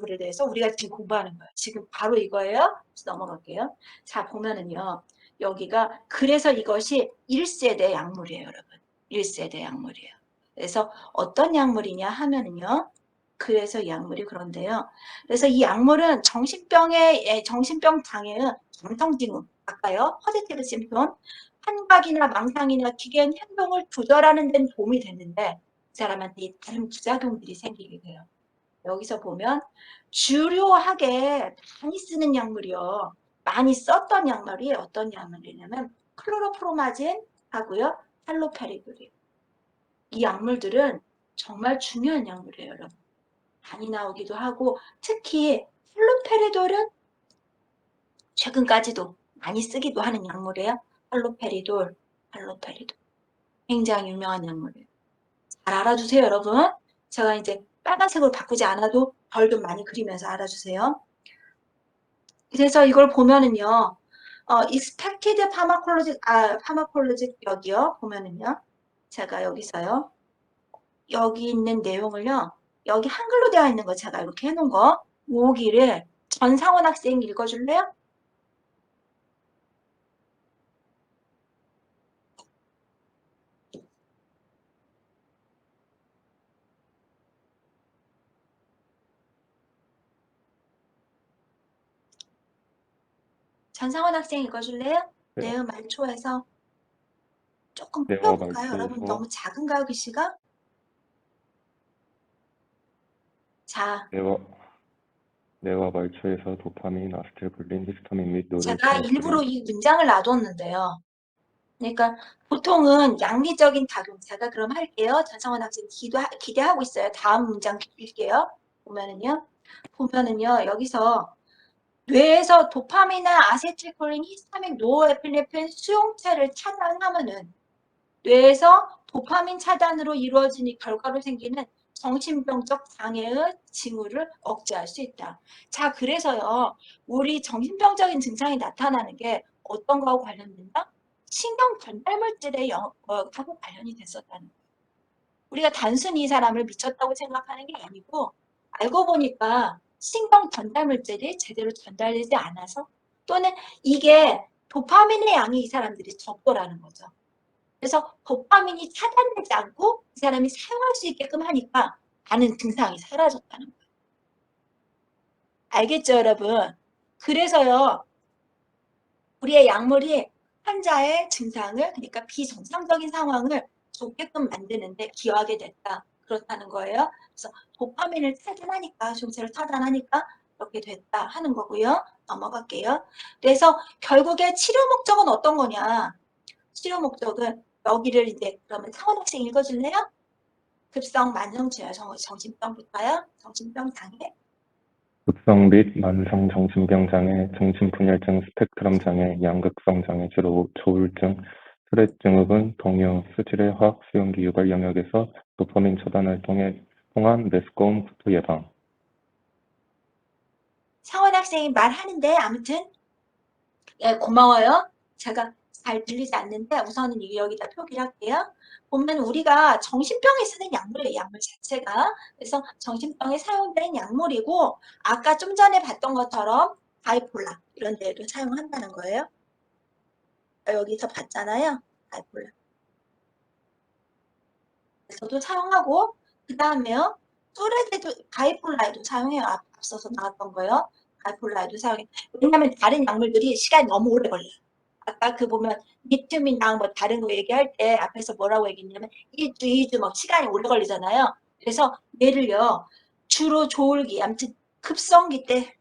약물에 대해서 우리가 지금 공부하는 거예요. 지금 바로 이거예요. 넘어갈게요. 자, 보면은요. 여기가 그래서 이것이 1세대 약물이에요, 여러분. 1세대 약물이에요. 그래서 어떤 약물이냐 하면은요. 그래서 약물이 그런데요. 그래서 이 약물은 정신병 장애의 감성징후, 아까요. 포지티브 심톤, 환각이나 망상이나 기괴한 행동을 조절하는 데는 도움이 됐는데 그 사람한테 다른 부작용들이 생기게 돼요. 여기서 보면 주요하게 많이 쓰는 약물이요. 많이 썼던 약물이 어떤 약물이냐면 클로로프로마진 하고요. 할로페리도릴. 이 약물들은 정말 중요한 약물이에요, 여러분. 많이 나오기도 하고 특히 할로페리돌은 최근까지도 많이 쓰기도 하는 약물이에요. 할로페리돌. 굉장히 유명한 약물이에요. 잘 알아주세요, 여러분. 제가 이제 빨간색으로 바꾸지 않아도 별 좀 많이 그리면서 알아주세요. 그래서 이걸 보면은요, expected pharmacologic 여기요, 보면은요, 제가 여기서요, 여기 있는 내용을요, 여기 한글로 되어 있는 거 제가 이렇게 해놓은 거, 여기를 전상원 학생 읽어줄래요? 전상원 학생 읽어줄래요? 네. 내음 말초에서 조금 뇌와 풀어볼까요? 여러분 말초에서 너무 작은가요, 글씨가? 자, 뇌와 말초에서 도파민, 아세틸콜린, 히스타민 및 제가 일부러 노르에피네프린. 이 문장을 놔뒀는데요. 그러니까 보통은 양리적인 작용, 제가 그럼 할게요. 전상원 학생 기대하고 있어요. 다음 문장 읽게요. 보면은요, 여기서 뇌에서 도파민이나 아세틸콜린, 히스타민, 노르에피네프린 수용체를 차단하면은 뇌에서 도파민 차단으로 이루어지는 결과로 생기는 정신병적 장애의 징후를 억제할 수 있다. 자, 그래서요, 우리 정신병적인 증상이 나타나는 게 어떤 거하고 관련된다? 신경 전달물질에 하고 관련이 됐었다는 거예요. 우리가 단순히 이 사람을 미쳤다고 생각하는 게 아니고 알고 보니까 신경 전달물질이 제대로 전달되지 않아서 또는 이게 도파민의 양이 이 사람들이 적더라는 거죠. 그래서 도파민이 차단되지 않고 이 사람이 사용할 수 있게끔 하니까 많은 증상이 사라졌다는 거예요. 알겠죠, 여러분? 그래서요, 우리의 약물이 환자의 증상을, 그러니까 비정상적인 상황을 좋게끔 만드는데 기여하게 됐다. 그렇다는 거예요. 그래서 도파민을 차단하니까, 중체를 차단하니까 그렇게 됐다 하는 거고요. 넘어갈게요. 그래서 결국에 치료 목적은 어떤 거냐? 치료 목적은 여기를 이제 그러면 상원 학생 읽어줄래요? 급성 만성치료 정신병부터요. 정신병 장애. 급성 및 만성 정신병 장애, 정신분열증 스펙트럼 장애, 양극성 장애, 주로 조울증, 투렛 증후군, 동요, 수질의 화학 수용기 유발 영역에서 도파민 차단을 통한 메스꺼움 구토 예방. 상원 학생이 말하는데 아무튼 예, 고마워요. 제가 잘 들리지 않는데 우선은 여기다 표기를 할게요. 보면 우리가 정신병에 쓰는 약물이에요. 약물 자체가. 그래서 정신병에 사용되는 약물이고 아까 좀 전에 봤던 것처럼 바이폴라 이런 데에도 사용한다는 거예요. 여기서 봤잖아요. 바이폴라. 에서도 사용하고 그 다음에요. 뚜레데도 바이폴라에도 사용해요. 앞서서 나왔던 거요. 바이폴라에도 사용해요. 왜냐하면 다른 약물들이 시간이 너무 오래 걸려요. 아까 그 보면 리튬이나 뭐 다른 거 얘기할 때 앞에서 뭐라고 얘기했냐면 1주, 2주 막 시간이 오래 걸리잖아요. 그래서 얘를요. 주로 조울기, 아무튼 급성기 때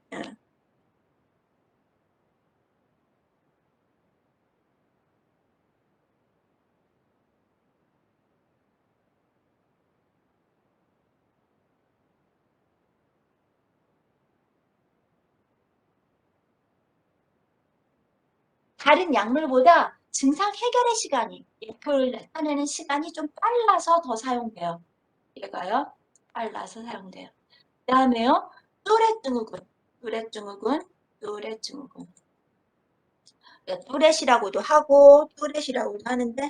다른 약물보다 증상 해결의 시간이, 예표를 나타내는 시간이 좀 빨라서 더 사용돼요. 얘가요. 빨라서 사용돼요. 그 다음에요. 뚜렛증후군. 뚜렛이라고도 하고, 뚜렛이라고도 하는데,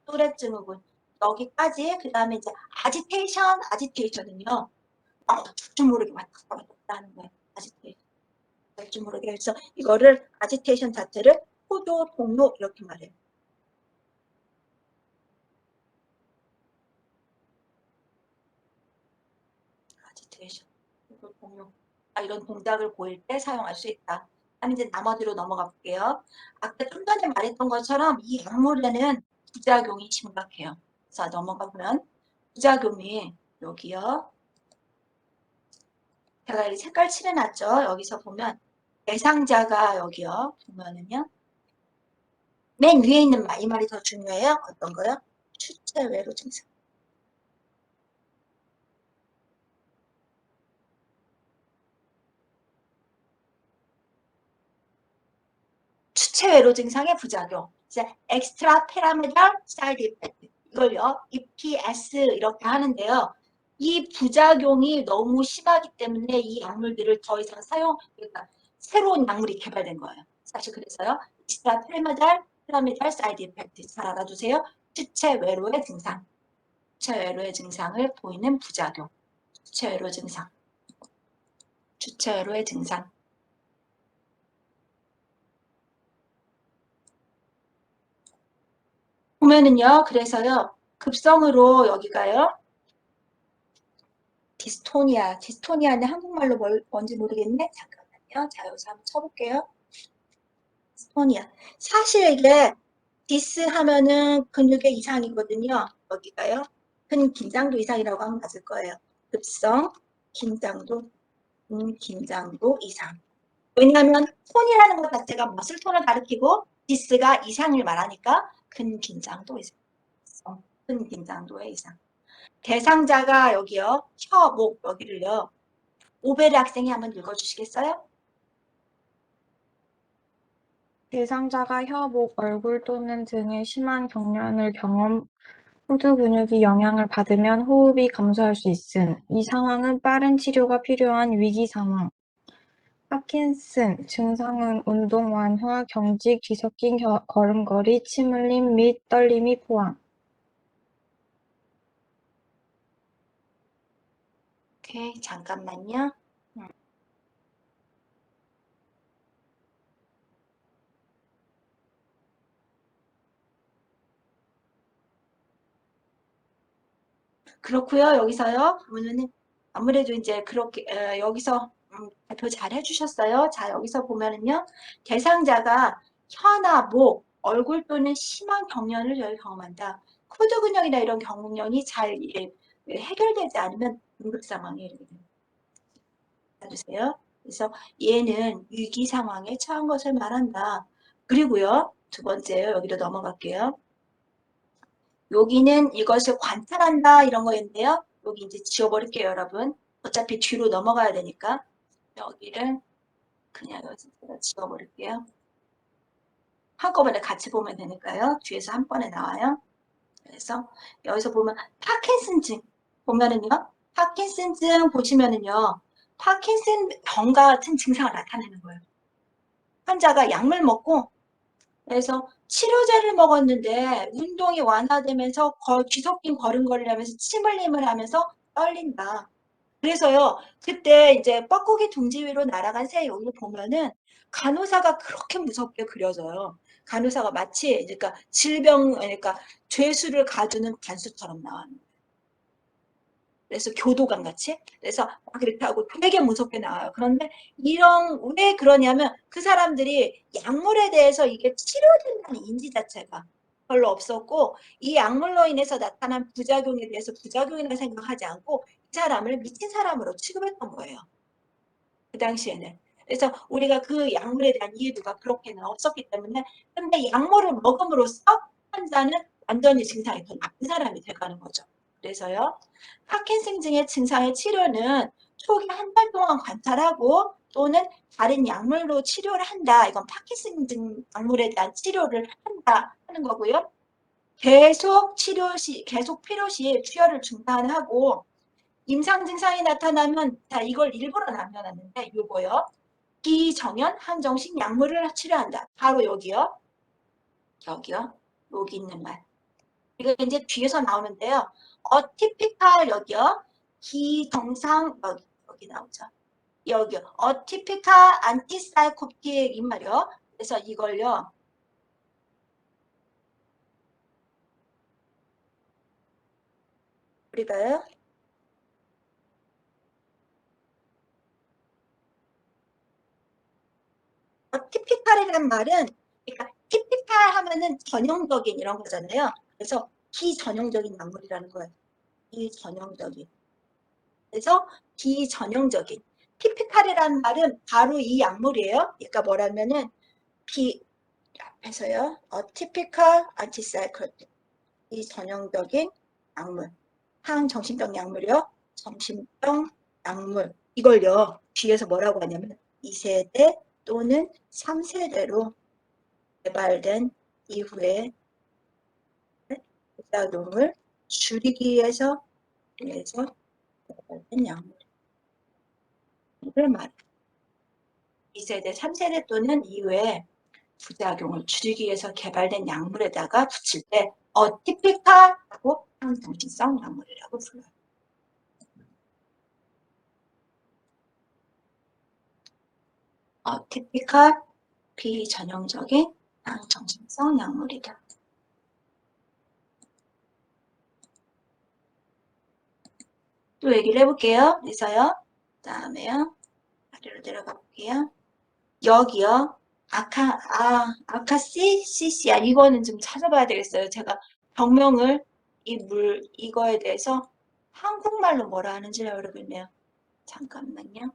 뚜렛 증후군. 여기까지. 그 다음에 이제 아지테이션은요. 줄 모르게 왔다 갔다 하는 거예요. 아지테이션. 줄 모르게 해서 이거를 아지테이션 자체를 포도, 동요 이렇게 말해요. 아지테이션, 포도, 동요. 이런 동작을 보일 때 사용할 수 있다. 다음 이제 나머지로 넘어가 볼게요. 아까 좀 전에 말했던 것처럼 이 약물에는 부작용이 심각해요. 자, 넘어가 보면 부작용이 여기요. 제가 이 색깔 칠해놨죠. 여기서 보면 대상자가 여기요. 보면은요. 맨 위에 있는 말, 이 말이 더 중요해요. 어떤 거요? 추체 외로 증상. 추체 외로 증상의 부작용. 이제 엑스트라 페라메달 사이드 이펙트. 이걸요. EPS 이렇게 하는데요. 이 부작용이 너무 심하기 때문에 이 약물들을 더 이상 그러니까 새로운 약물이 개발된 거예요. 사실 그래서요. 엑스트라 페라메달 사이드 이펙트. 잘 알아두세요. 추체 외로의 증상. 추체 외로의 증상을 보이는 부작용. 추체 외로 증상. 추체 외로의 증상. 보면은요, 그래서요, 급성으로 여기가요, 디스토니아는 한국말로 뭔지 모르겠네? 잠깐만요. 자, 여기서 한번 쳐볼게요. 디스토니아. 사실 이게 디스 하면은 근육의 이상이거든요. 여기가요. 긴장도 이상이라고 하면 맞을 거예요. 급성, 긴장도 이상. 왜냐하면 톤이라는 것 자체가 머슬 톤을 가리키고 디스가 이상을 말하니까 긴장도 이상. 긴장도의 이상. 대상자가 여기요. 혀, 목 여기를요. 오베르 학생이 한번 읽어주시겠어요? 대상자가 혀, 목, 얼굴 또는 등의 심한 경련을 경험, 후두 근육이 영향을 받으면 호흡이 감소할 수 있음. 이 상황은 빠른 치료가 필요한 위기 상황. 파킨슨 증상은 운동 완화, 경직, 뒤섞인 걸음걸이, 침 흘림 및 떨림이 포함. 오케이, 잠깐만요. 그렇고요. 여기서요. 보면은 아무래도 이제 그렇게 여기서 발표 잘 해주셨어요. 자, 여기서 보면은요. 대상자가 혀나 목, 얼굴 또는 심한 경련을 경험한다. 코드 근육이나 이런 경련이 잘 해결되지 않으면 응급 상황에 이르게 됩니다. 주세요. 그래서 얘는 위기 상황에 처한 것을 말한다. 그리고요. 두 번째요. 여기로 넘어갈게요. 여기는 이것을 관찰한다 이런 거였는데요. 여기 이제 지워버릴게요, 여러분. 어차피 뒤로 넘어가야 되니까 여기를 그냥 여기서 지워버릴게요. 한꺼번에 같이 보면 되니까요. 뒤에서 한 번에 나와요. 그래서 여기서 보면 파킨슨증 보면은요. 파킨슨증 보시면은요. 파킨슨 병과 같은 증상을 나타내는 거예요. 환자가 약물 먹고 그래서 치료제를 먹었는데 운동이 완화되면서 뒤섞인 걸음걸이를 하면서 침 흘림을 하면서 떨린다. 그래서요, 그때 이제 뻐꾸기 둥지 위로 날아간 새 여기 보면은 간호사가 그렇게 무섭게 그려져요. 간호사가 마치 그러니까 그러니까 죄수를 가두는 간수처럼 나와요. 그래서 교도관 같이 그래서 그렇게 하고 되게 무섭게 나와요. 그런데 왜 그러냐면 그 사람들이 약물에 대해서 이게 치료된다는 인지 자체가 별로 없었고 이 약물로 인해서 나타난 부작용에 대해서 부작용이라고 생각하지 않고 이 사람을 미친 사람으로 취급했던 거예요. 그 당시에는. 그래서 우리가 그 약물에 대한 이해도가 그렇게는 없었기 때문에 근데 약물을 먹음으로써 환자는 완전히 증상이 더 나쁜 사람이 돼가는 거죠. 그래서요. 파킨슨증의 증상의 치료는 초기 한 달 동안 관찰하고 또는 다른 약물로 치료를 한다. 이건 파킨슨증 약물에 대한 치료를 한다 하는 거고요. 계속 필요시 투여를 중단하고 임상 증상이 나타나면 자 이걸 일부러 남겨놨는데 요거요. 기정연 항정식 약물을 치료한다. 바로 여기요. 여기 있는 말. 이거 이제 뒤에서 나오는데요. 어티피칼 여기요. 기정상 여기 나오죠. 여기요. 어티피칼 안티사이코틱 이 말이요. 그래서 이걸요. 우리가요. 어티피칼이라는 말은 그러니까 티피칼 하면은 전형적인 이런 거잖아요. 그래서 비전형적인 약물이라는 거예요. 비전형적인. 그래서 비전형적인. 티피칼이라는 말은 바로 이 약물이에요. 그러니까 뭐라면은 앞에서요. typical antipsychotic. 비전형적인 약물. 항정신병 약물이요. 정신병 약물. 이걸요. 뒤에서 뭐라고 하냐면 2세대 또는 3세대로 개발된 이후에 부작용을 줄이기 위해서 개발된 약물. 이걸 말해요. 2세대, 3세대 또는 이후에 부작용을 줄이기 위해서 개발된 약물에다가 붙일 때 어티피칼하고 항정신성 약물이라고 불러요. 어티피칼 비전형적인 항정신성 약물이다. 또 얘기를 해볼게요. 그래서요. 다음에요. 아래로 내려가 볼게요. 여기요. 아카시시시아 이거는 좀 찾아봐야 되겠어요. 제가 병명을 이거에 대해서 한국말로 뭐라 하는지 모르겠네요. 잠깐만요.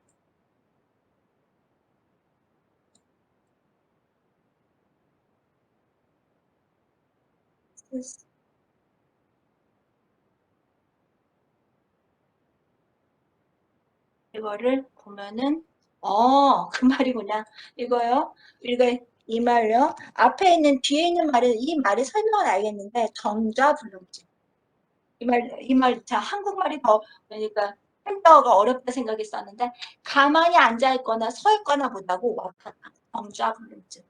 이거를 보면은 그 말이구나. 이거요. 우리가 이 말요. 앞에 있는 뒤에 있는 말은 이 말의 설명은 알겠는데 정자불능증. 이 말 자 한국말이 더 그러니까 햄버거가 어렵다 생각했었는데 가만히 앉아 있거나 서 있거나 보다고 왔다. 정자불능증.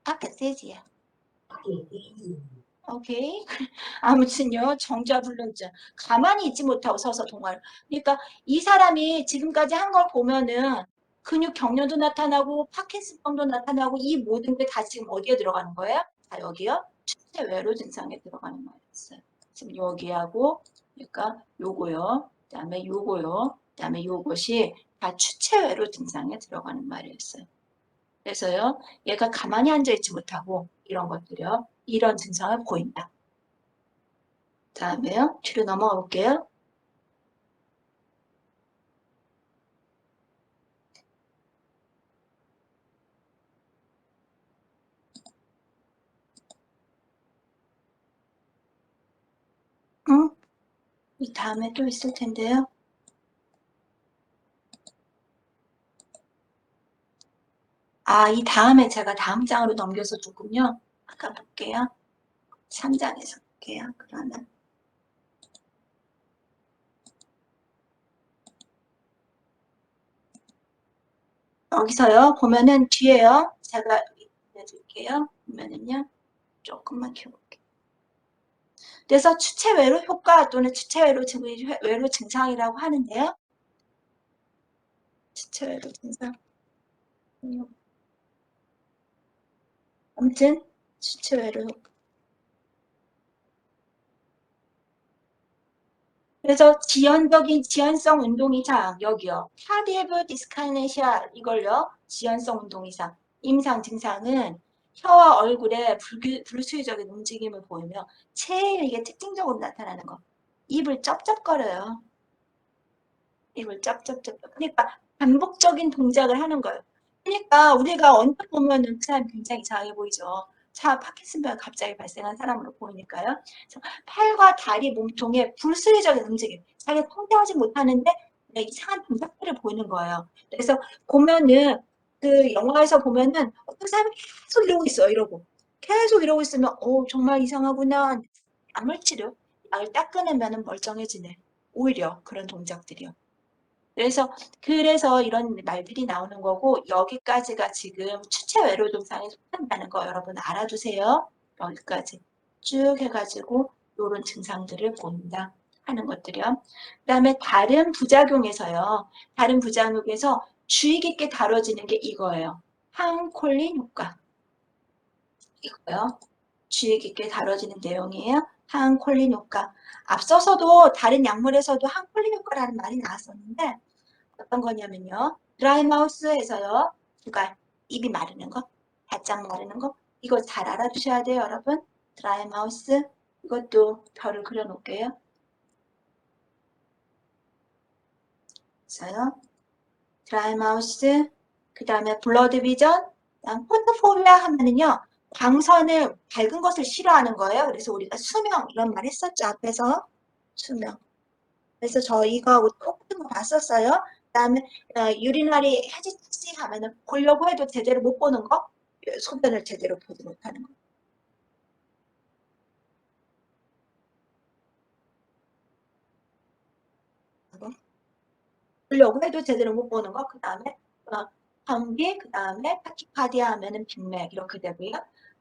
아카세지야. 오케이. 아무튼요, 정자불능증. 가만히 있지 못하고 서서 동화를. 그러니까 이 사람이 지금까지 한 걸 보면은 근육 경련도 나타나고 파킨슨병도 나타나고 이 모든 게 다 지금 어디에 들어가는 거예요? 자, 여기요. 추세 외로 증상에 들어가는 거였어요. 지금 여기하고 그러니까 요거요. 그다음에 요거요. 그다음에 요것이 다 추체 외로 증상에 들어가는 말이었어요. 그래서요. 얘가 가만히 앉아 있지 못하고 이런 것들이요. 이런 증상을 보인다. 다음에요. 뒤로 넘어가 볼게요. 응? 이 다음에 또 있을 텐데요. 이 다음에 제가 다음 장으로 넘겨서 조금요. 아까 볼게요. 3장에서 볼게요. 그러면 여기서요. 보면은 뒤에요. 제가 해줄게요. 보면은요. 조금만 켜볼게요. 그래서 추체외로 효과 또는 추체외로 증상이라고 하는데요. 추체외로 증상. 아무튼 추체외로 효과. 그래서 지연성 운동 이상 여기요. 카디브 디스카네시아 이걸요. 지연성 운동 이상. 임상 증상은 혀와 얼굴에 불수의적인 움직임을 보이며 제일 이게 특징적으로 나타나는 거. 입을 쩝쩝거려요. 입을 쩝쩝쩝. 그러니까 반복적인 동작을 하는 거예요. 그러니까 우리가 언뜻 보면은 그 사람이 굉장히 이상해 보이죠. 파킨슨병이 갑자기 발생한 사람으로 보이니까요. 그래서 팔과 다리 몸통에 불수의적인 움직임. 자기가 통제하지 못하는데 이상한 동작들을 보이는 거예요. 그래서 보면은 그 영화에서 보면은 어떤 사람이 계속 이러고 있어요. 이러고 계속 이러고 있으면 정말 이상하구나. 약물 치료. 약을 딱 끊으면 멀쩡해지네. 오히려 그런 동작들이요. 그래서 이런 말들이 나오는 거고, 여기까지가 지금 추체 외로 증상에 속한다는 거 여러분 알아두세요. 여기까지 쭉 해가지고 이런 증상들을 본다 하는 것들이요. 그 다음에 다른 부작용에서요. 다른 부작용에서 주의 깊게 다뤄지는 게 이거예요. 항콜린 효과. 이거요. 주의 깊게 다뤄지는 내용이에요. 항콜린 효과. 앞서서도 다른 약물에서도 항콜린 효과라는 말이 나왔었는데 어떤 거냐면요. 드라이마우스에서요. 두갈, 입이 마르는 거, 바짝 마르는 거. 이거 잘 알아두셔야 돼요, 여러분. 드라이마우스. 이것도 별을 그려놓을게요. 있어요. 드라이마우스. 그 다음에 블러드 비전. 그다음 포토포비아 하면은요. 광선을 밝은 것을 싫어하는 거예요. 그래서 우리가 수명 이런 말 했었죠. 앞에서. 수명. 그래서 저희가 똑같은 거 봤었어요. 그다음에 유리나리 해지치 하면은 보려고 해도 제대로 못 보는 거, 소변을 제대로 보지 못하는 거. 보려고 해도 제대로 못 보는 거. 그다음에 변비, 그다음에 타키카디아 하면은 빈맥 이렇게 되고요.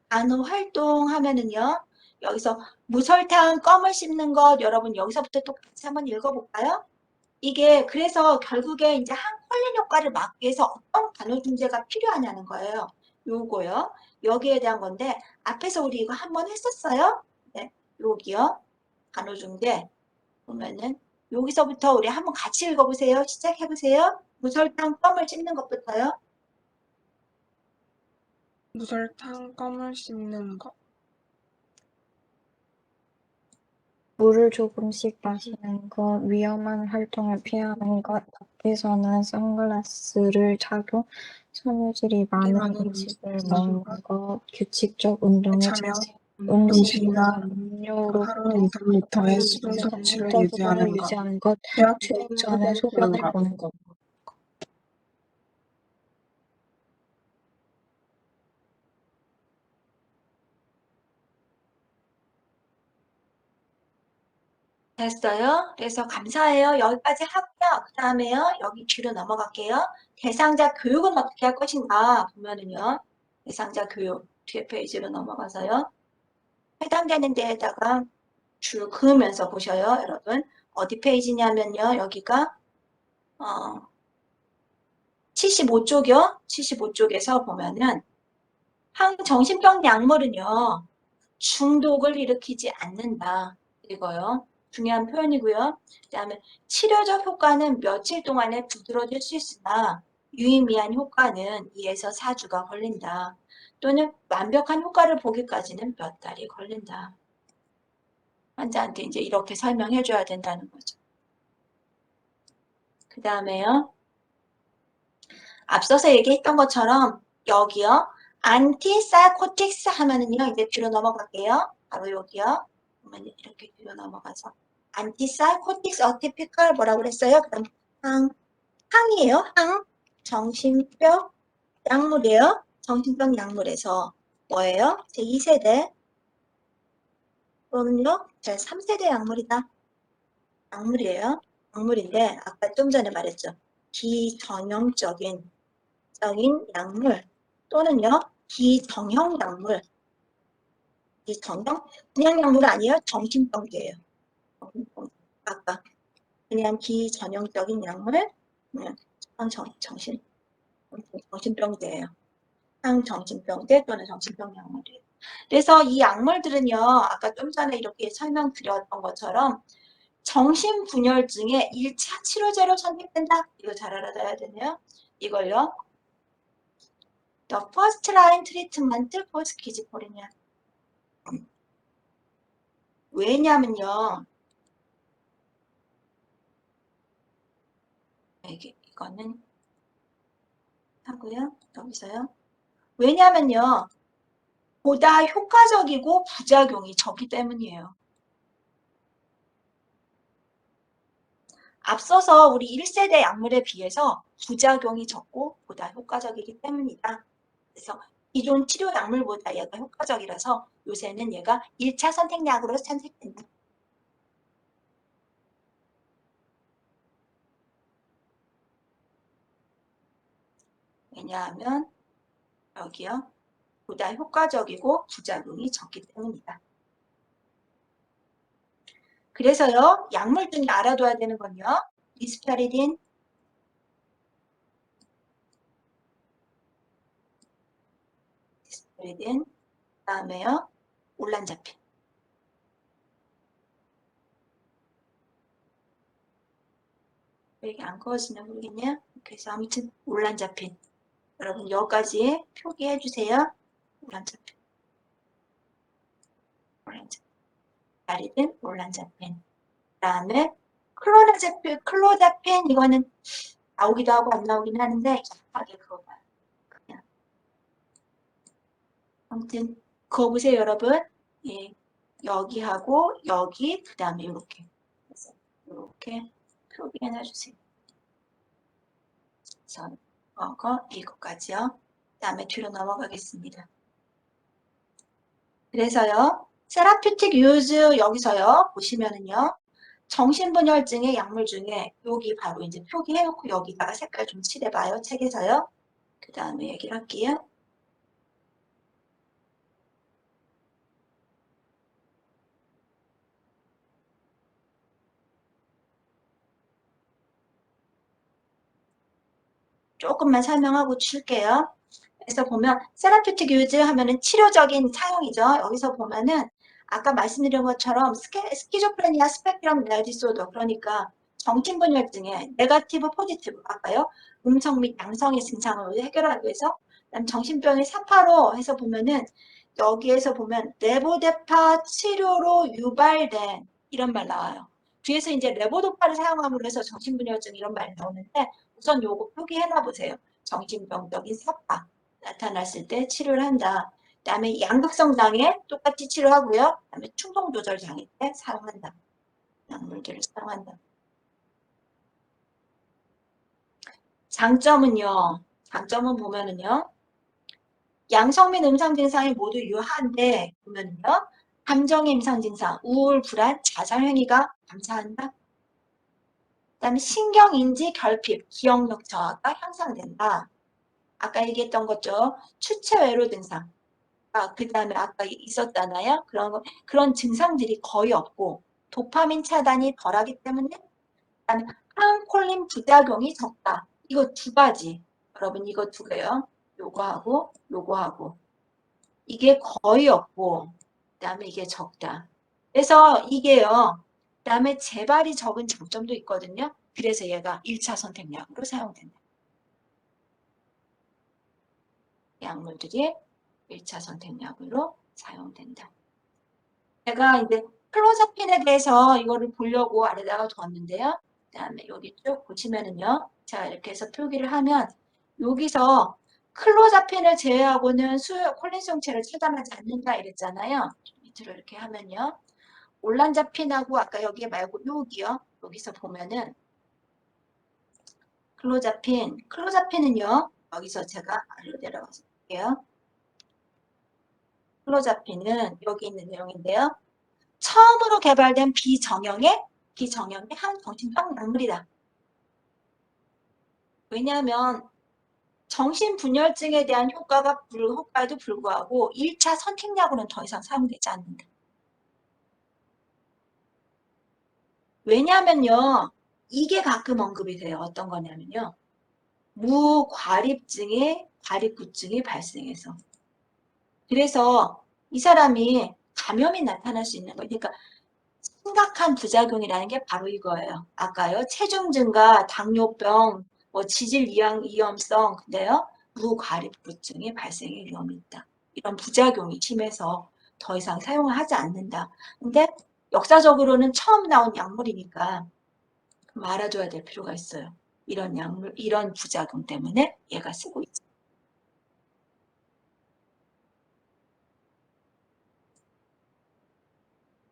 간호 활동 하면은요. 여기서 무설탕 껌을 씹는 것 여러분 여기서부터 또 같이 한번 읽어볼까요? 이게 그래서 결국에 이제 항콜린 효과를 막기 위해서 어떤 간호중재가 필요하냐는 거예요. 요거요. 여기에 대한 건데 앞에서 우리 이거 한번 했었어요. 네, 여기요. 간호중재 보면은 여기서부터 우리 한번 같이 읽어보세요. 시작해보세요. 무설탕 껌을 씹는 것부터요. 무설탕 껌을 씹는 것. 물을 조금씩 마시는 것, 위험한 활동을 피하는 것, 밖에서는 선글라스를 착용, 섬유질이 많은 음식을 먹는 것, 규칙적 운동에 참여, 음식이나 음식이나 음료로 하루 2리터의 수분 섭취를 유지하는 것. 유지하는 것, 대학 퇴직 전에 소변을 보는 것. 됐어요. 그래서 감사해요. 여기까지 하고요. 그 다음에요. 여기 뒤로 넘어갈게요. 대상자 교육은 어떻게 할 것인가 보면은요. 대상자 교육 뒤에 페이지로 넘어가서요. 해당되는 데에다가 줄 그으면서 보셔요. 여러분. 어디 페이지냐면요. 여기가 75쪽이요. 75쪽에서 보면은 항정신병 약물은요. 중독을 일으키지 않는다. 이거요. 중요한 표현이고요. 그 다음에 치료적 효과는 며칠 동안에 두드러질 수 있으나 유의미한 효과는 2에서 4주가 걸린다. 또는 완벽한 효과를 보기까지는 몇 달이 걸린다. 환자한테 이제 이렇게 설명해 줘야 된다는 거죠. 그 다음에요. 앞서서 얘기했던 것처럼 여기요. 안티사이코틱스 하면은요. 이제 뒤로 넘어갈게요. 바로 여기요. 그러면 이렇게 뒤로 넘어가서 안티사이코틱스 어티피컬 뭐라고 그랬어요? 그다음 항이에요. 항 정신병 약물이에요. 정신병 약물에서 뭐예요? 제2세대 또는요 제3세대 약물이다. 약물이에요. 약물인데 아까 좀 전에 말했죠. 비전형적인 약물 또는요 비정형 약물. 비정형 그냥 약물 아니에요. 정신병이에요. 아까 그냥 비전형적인 약물 정신병대예요. 항정신병대 또는 정신병 약물이에요. 그래서 이 약물들은요. 아까 좀 전에 이렇게 설명드렸던 것처럼 정신분열증의 1차 치료제로 선택된다. 이거 잘 알아둬야 되네요. 이걸요. The first line treatment for schizophrenia. 왜냐면요. 이거는 하고요. 여기서요. 왜냐면요. 보다 효과적이고 부작용이 적기 때문이에요. 앞서서 우리 1세대 약물에 비해서 부작용이 적고 보다 효과적이기 때문이다. 그래서 기존 치료 약물보다 얘가 효과적이라서 요새는 얘가 1차 선택약으로 선택된다. 왜냐하면 여기요. 보다 효과적이고 부작용이 적기 때문이다. 그래서요. 약물 중에 알아둬야 되는 건요. 리스페리딘, 그다음에요. 올란자핀. 왜 이게 안 그어지나 모르겠냐? 그래서 아무튼 올란자핀. 여러분 여기까지 표기해 주세요. 올란자핀. 리스페리딘, 올란자핀. 그다음에 클로자핀 이거는 나오기도 하고 안 나오긴 하는데 약하게 그어봐요. 그냥. 아무튼 그어보세요 여러분. 예, 여기하고 여기 그 다음에 이렇게 이렇게 표기해놔주세요. 전 이거까지요. 그 다음에 뒤로 넘어가겠습니다. 그래서요. 세라퓨틱 유즈 여기서요. 보시면은요. 정신분열증의 약물 중에 여기 바로 이제 표기해놓고 여기다가 색깔 좀 칠해봐요. 책에서요. 그 다음에 얘기를 할게요. 조금만 설명하고 칠게요. 그래서 보면 세라퓨틱 유즈 하면은 치료적인 사용이죠. 여기서 보면은 아까 말씀드린 것처럼 스키조프레니아 스펙트럼 디소더 그러니까 정신분열증의 네거티브 포지티브 아까요. 음성 및 양성의 증상을 해결하기 위해서 그다음 정신병의 사파로 해서 보면은 여기에서 보면 레보데파 치료로 유발된 이런 말 나와요. 뒤에서 이제 레보도파를 사용함으로 해서 정신분열증 이런 말이 나오는데 우선 요거 표기해놔 보세요. 정신병적인 사파 나타났을 때 치료를 한다. 그다음에 양극성 장애 똑같이 치료하고요. 그다음에 충동 조절 장애 때 사용한다. 약물들을 사용한다. 장점은요. 장점은 보면은요. 양성 및 음상 증상이 모두 유한데 보면은요. 감정의 임상 증상, 우울, 불안, 자살 행위가 감사한다. 그다음에 신경 인지 결핍, 기억력 저하가 향상된다. 아까 얘기했던 거죠. 추체 외로 증상. 그 다음에 아까 있었잖아요. 그런 증상들이 거의 없고 도파민 차단이 덜하기 때문에 그다음에 항콜린 부작용이 적다. 이거 두 가지. 여러분 이거 두 개요. 요거하고 이게 거의 없고 그다음에 이게 적다. 그래서 이게요. 그다음에 재발이 적은 장점도 있거든요. 그래서 얘가 1차 선택약으로 사용된다. 약물들이 1차 선택약으로 사용된다. 제가 이제 클로자핀에 대해서 이거를 보려고 아래다가 뒀는데요. 그 다음에 여기 쭉 보시면은요. 자, 이렇게 해서 표기를 하면 여기서 클로자핀을 제외하고는 콜린성체를 차단하지 않는다 이랬잖아요. 밑으로 이렇게 하면요. 올란자핀하고 아까 여기 말고 여기요. 여기서 보면은 클로자핀은요. 여기서 제가 아래로 내려가서 볼게요. 클로자핀은 여기 있는 내용인데요. 처음으로 개발된 비정형의 항정신병 약물이다. 왜냐하면 정신분열증에 대한 효과에도 불구하고 1차 선택약으로는 더 이상 사용되지 않는다. 왜냐하면요. 이게 가끔 언급이 돼요. 어떤 거냐면요. 과립부증이 발생해서. 그래서 이 사람이 감염이 나타날 수 있는 거예요. 그러니까 심각한 부작용이라는 게 바로 이거예요. 아까요. 체중 증가, 당뇨병, 지질 위험성, 근데요. 무과립부증이 발생의 위험이 있다. 이런 부작용이 심해서 더 이상 사용을 하지 않는다. 근데 역사적으로는 처음 나온 약물이니까 알아둬야 될 필요가 있어요. 이런 약물, 이런 부작용 때문에 얘가 쓰고 있죠.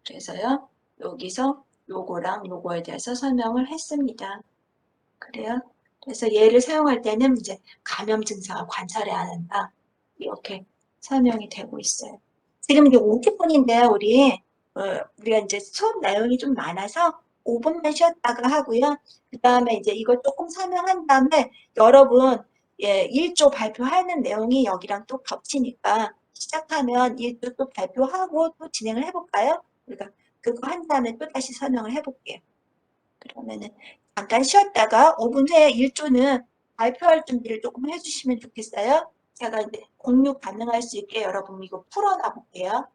그래서요. 여기서 요거랑 요거에 대해서 설명을 했습니다. 그래요? 그래서 얘를 사용할 때는 이제 감염 증상을 관찰해야 한다. 이렇게 설명이 되고 있어요. 지금 이게 50분인데 우리가 이제 수업 내용이 좀 많아서 5분만 쉬었다가 하고요. 그 다음에 이제 이거 조금 설명한 다음에 여러분 예, 1조 발표하는 내용이 여기랑 또 겹치니까 시작하면 1조 또 발표하고 또 진행을 해볼까요? 그러니까 그거 한 다음에 또 다시 설명을 해볼게요. 그러면은 잠깐 쉬었다가 5분 후에 1조는 발표할 준비를 조금 해주시면 좋겠어요. 제가 이제 공유 가능할 수 있게 여러분 이거 풀어놔 볼게요.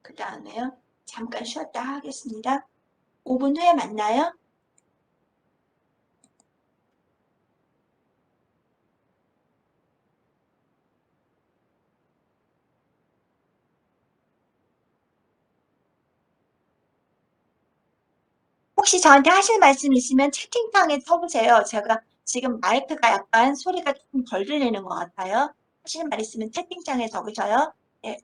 그 다음에요. 잠깐 쉬었다 하겠습니다. 5분 후에 만나요. 혹시 저한테 하실 말씀 있으면 채팅창에 써보세요. 제가 지금 마이크가 약간 소리가 조금 덜 들리는 것 같아요. 하실 말 있으면 채팅창에 적으셔요. 예.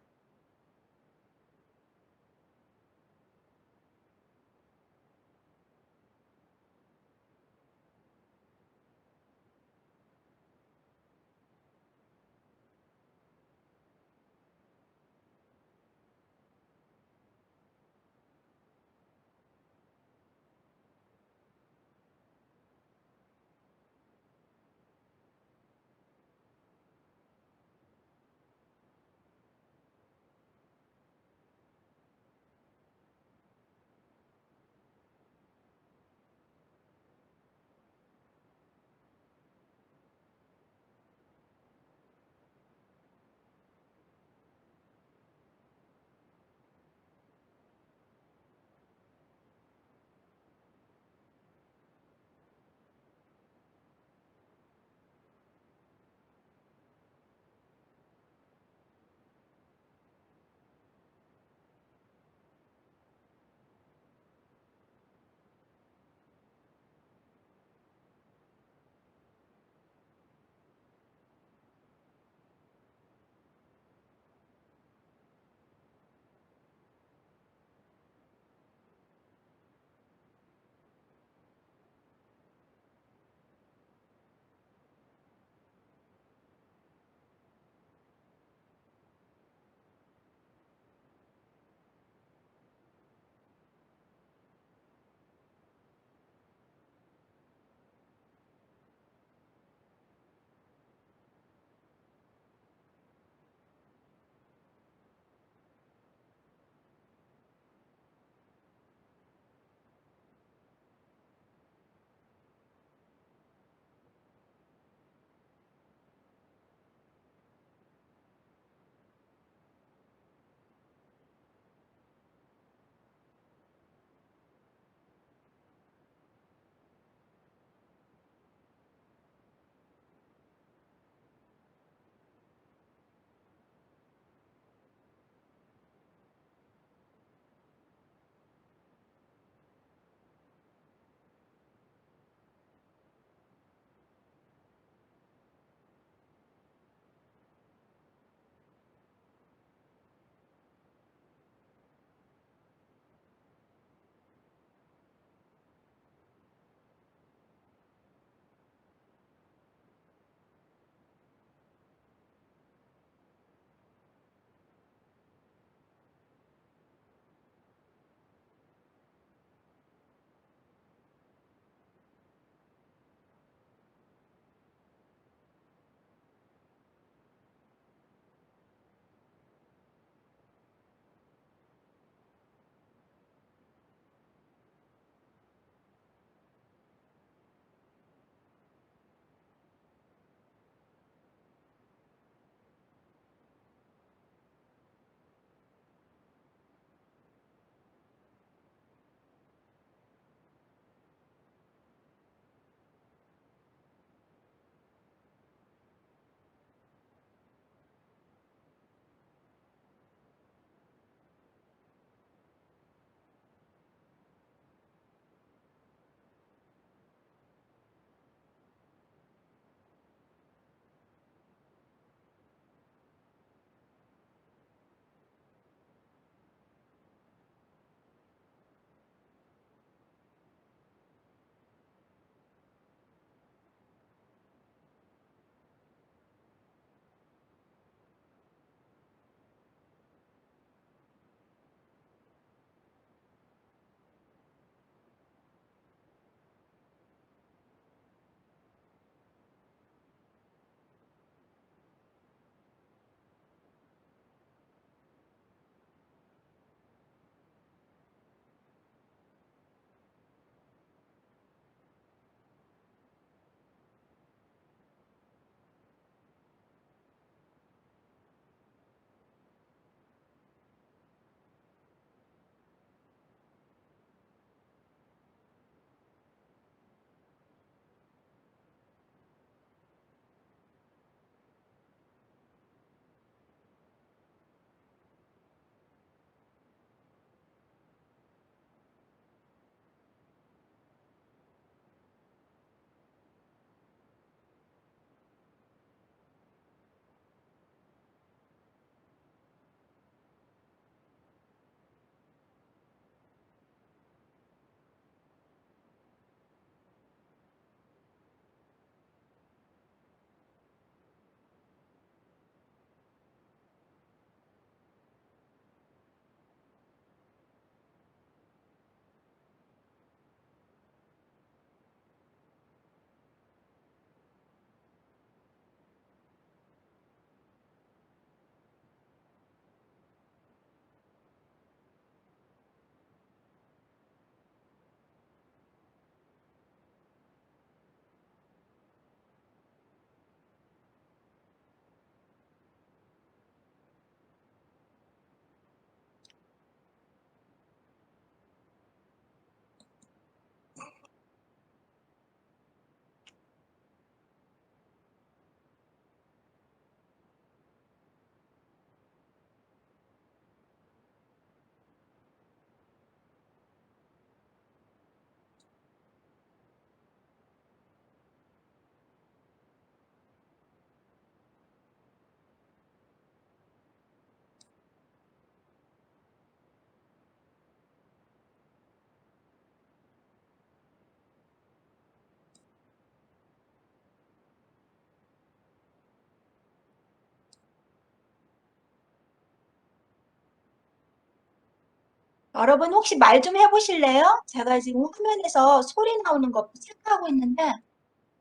여러분 혹시 말 좀 해보실래요? 제가 지금 화면에서 소리 나오는 거 체크하고 있는데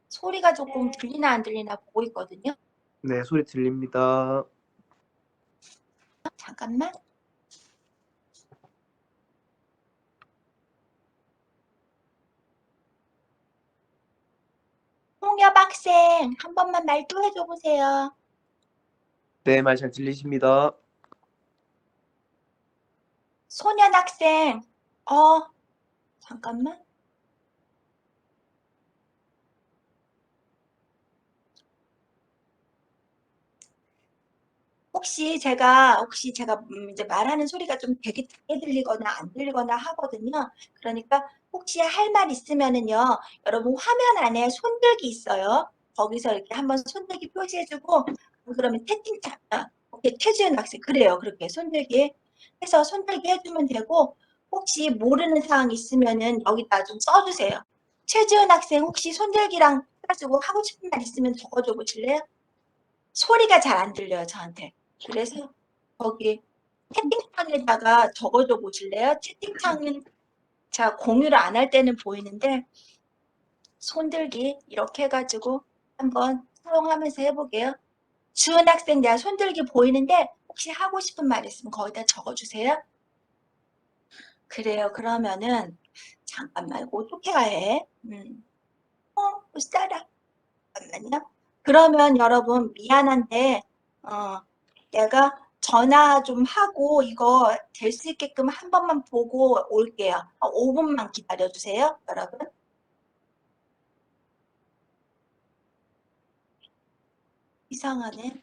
소리가 조금 들리나 안 들리나 보고 있거든요. 네, 소리 들립니다. 잠깐만. 홍엽 학생 한 번만 말 또 해줘 보세요. 네, 말 잘 들리십니다. 소년 학생 잠깐만. 혹시 제가 이제 말하는 소리가 좀 되게 작게 들리거나 안 들리거나 하거든요. 그러니까 혹시 할 말 있으면은요, 여러분 화면 안에 손들기 있어요. 거기서 이렇게 한번 손들기 표시해주고, 그러면 채팅창, 오케이, 최지은 학생, 그래요. 그렇게 손들기 해서 손들기 해주면 되고, 혹시 모르는 사항 있으면은 여기다 좀 써주세요. 최지은 학생 혹시 손들기랑 해가지고 하고 싶은 말 있으면 적어줘 보실래요? 소리가 잘 안 들려요, 저한테. 그래서 거기 채팅창에다가 적어줘 보실래요? 채팅창은 제가 공유를 안 할 때는 보이는데 손들기 이렇게 해가지고 한번 사용하면서 해보게요. 주은 학생 내가 손들기 보이는데 혹시 하고 싶은 말 있으면 거기다 적어주세요. 그래요. 그러면은 잠깐만 이거 어떻게 해? 싸라. 잠깐만요. 그러면 여러분 미안한데 내가 전화 좀 하고 이거 될 수 있게끔 한 번만 보고 올게요. 5분만 기다려 주세요, 여러분. 이상하네.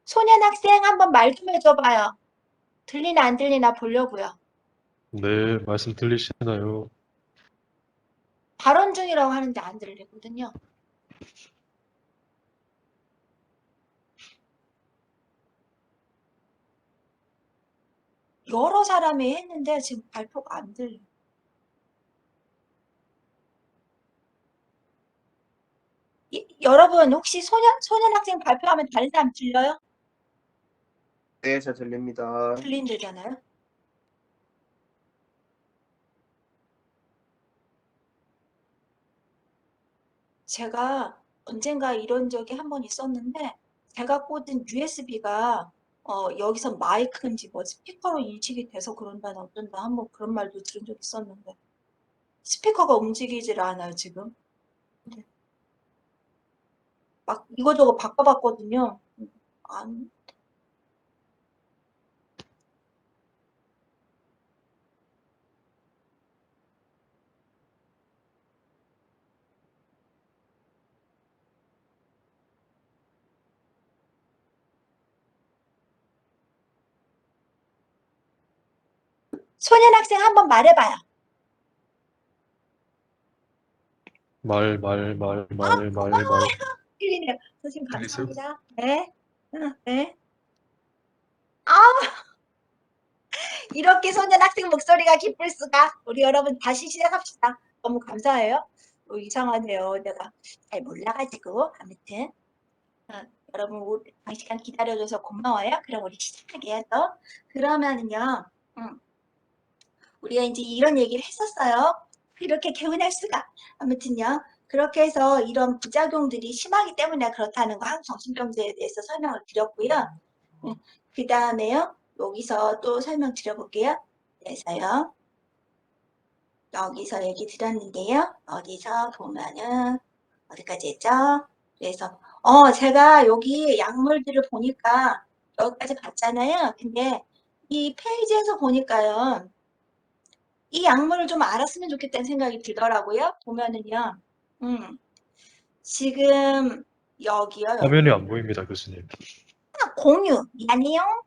소년 학생 한번 말 좀 해줘봐요. 들리나 안 들리나 보려고요. 네, 말씀 들리시나요? 발언 중이라고 하는데 안 들리거든요. 여러 사람이 했는데 지금 발표가 안 들려. 여러분 혹시 소년 학생 발표하면 다른 사람 들려요? 네, 잘 들립니다. 들린대잖아요. 제가 언젠가 이런 적이 한 번 있었는데 제가 꽂은 USB가 여기서 마이크인지 뭐 스피커로 인식이 돼서 그런다는 어쩐다 한번 그런 말도 들은 적 있었는데 스피커가 움직이질 않아요 지금. 네. 막 이거저거 바꿔봤거든요. 안 소년 학생 한번 말해봐요. 말. 들리네요. 선생님 들리세요? 감사합니다. 네. 네. 이렇게 소년 학생 목소리가 기쁠 수가. 우리 여러분 다시 시작합시다. 너무 감사해요. 이상하네요. 내가 잘 몰라가지고. 아무튼 여러분 장시간 기다려줘서 고마워요. 그럼 우리 시작하게요. 또 그러면은요. 우리가 이제 이런 얘기를 했었어요. 이렇게 개운할 수가. 아무튼요. 그렇게 해서 이런 부작용들이 심하기 때문에 그렇다는 거 정신병자에 대해서 설명을 드렸고요. 그 다음에요. 여기서 또 설명 드려볼게요. 그래서요. 여기서 얘기 드렸는데요. 어디서 보면은 어디까지 했죠? 그래서 제가 여기 약물들을 보니까 여기까지 봤잖아요. 근데 이 페이지에서 보니까요. 이 약물을 좀 알았으면 좋겠다는 생각이 들더라고요. 보면은요. 지금 여기요. 화면이 안 보입니다, 교수님. 공유. 미안해요.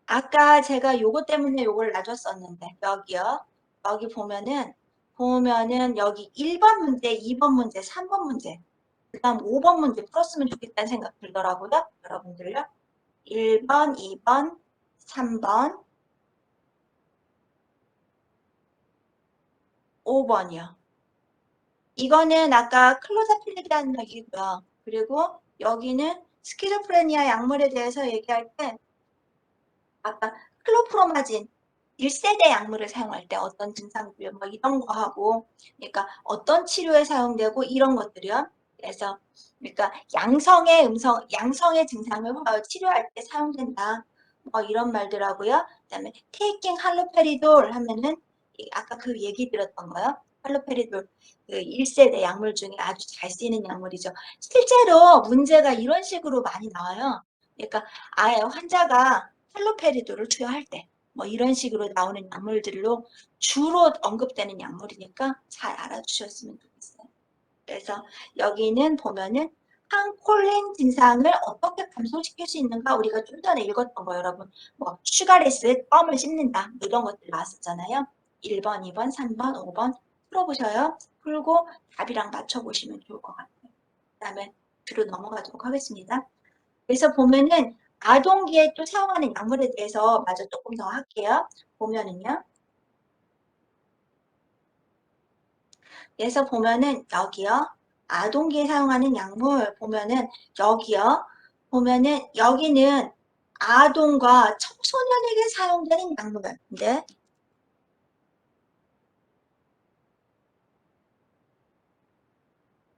아까 제가 요거 때문에 요걸 놔줬었는데 여기요. 여기 보면은 여기 1번 문제, 2번 문제, 3번 문제 그 다음 5번 문제 풀었으면 좋겠다는 생각 들더라고요. 여러분들요. 1번, 2번, 3번, 5번이요. 이거는 아까 클로자필리라는 얘기고요. 그리고 여기는 스키조프레니아 약물에 대해서 얘기할 때 아까 클로프로마진 1세대 약물을 사용할 때 어떤 증상들 뭐 이런 거 하고 그러니까 어떤 치료에 사용되고 이런 것들이요. 그래서 그러니까 양성의 증상을 치료할 때 사용된다. 뭐 이런 말들하고요. 그다음에 테이킹 할로페리돌 하면은 아까 그 얘기 들었던 거요. 할로페리돌 그 1세대 약물 중에 아주 잘 쓰이는 약물이죠. 실제로 문제가 이런 식으로 많이 나와요. 그러니까 아예 환자가 할로페리도를 투여할 때 뭐 이런 식으로 나오는 약물들로 주로 언급되는 약물이니까 잘 알아주셨으면 좋겠어요. 그래서 여기는 보면은 항콜린 증상을 어떻게 감소시킬 수 있는가 우리가 좀 전에 읽었던 거 여러분 뭐 슈가레스 껌을 씹는다 이런 것들 나왔었잖아요. 1번, 2번, 3번, 5번 풀어보셔요. 풀고 답이랑 맞춰보시면 좋을 것 같아요. 그 다음에 뒤로 넘어가도록 하겠습니다. 그래서 보면은 아동기에 또 사용하는 약물에 대해서 마저 조금 더 할게요. 보면은요. 그래서 보면은 여기요. 아동기에 사용하는 약물 보면은 여기요. 보면은 여기는 아동과 청소년에게 사용되는 약물인데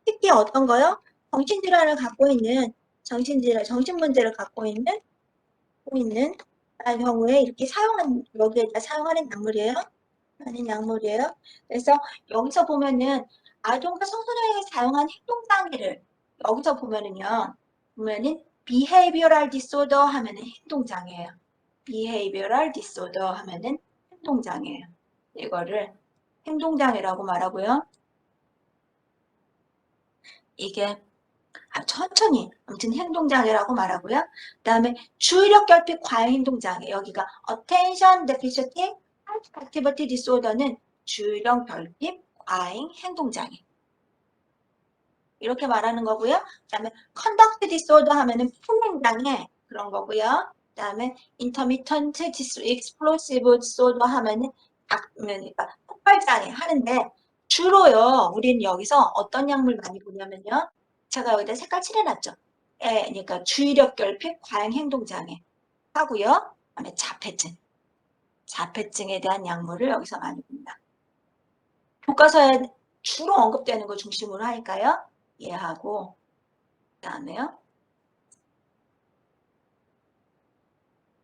특히 어떤 거요? 정신질환을 갖고 있는 정신문제를 갖고 있는 경우에 이렇게 여기에다 사용하는 약물이에요. 그래서 여기서 보면은 아동과 청소년에게 사용한 행동장애를 여기서 보면은 behavioral disorder 하면은 행동장애예요. behavioral disorder 하면은 행동장애예요. 이거를 행동장애라고 말하고요. 이게 천천히 아무튼 행동장애라고 말하고요. 그 다음에 주의력 결핍 과잉 행동장애 여기가 attention deficit hyperactivity disorder는 주의력 결핍 과잉 행동장애 이렇게 말하는 거고요. 그 다음에 conduct disorder 하면은 품행장애 그런 거고요. 그 다음에 intermittent explosive disorder 하면은 그러니까 폭발장애 하는데 주로요. 우리는 여기서 어떤 약물 많이 보냐면요. 제가 여기다 색깔 칠해놨죠. 예, 그러니까 주의력 결핍 과잉 행동장애 하고요. 그다음에 자폐증에 대한 약물을 여기서 많이 봅니다. 교과서에 주로 언급되는 거 중심으로 하니까요. 얘하고 그다음에요.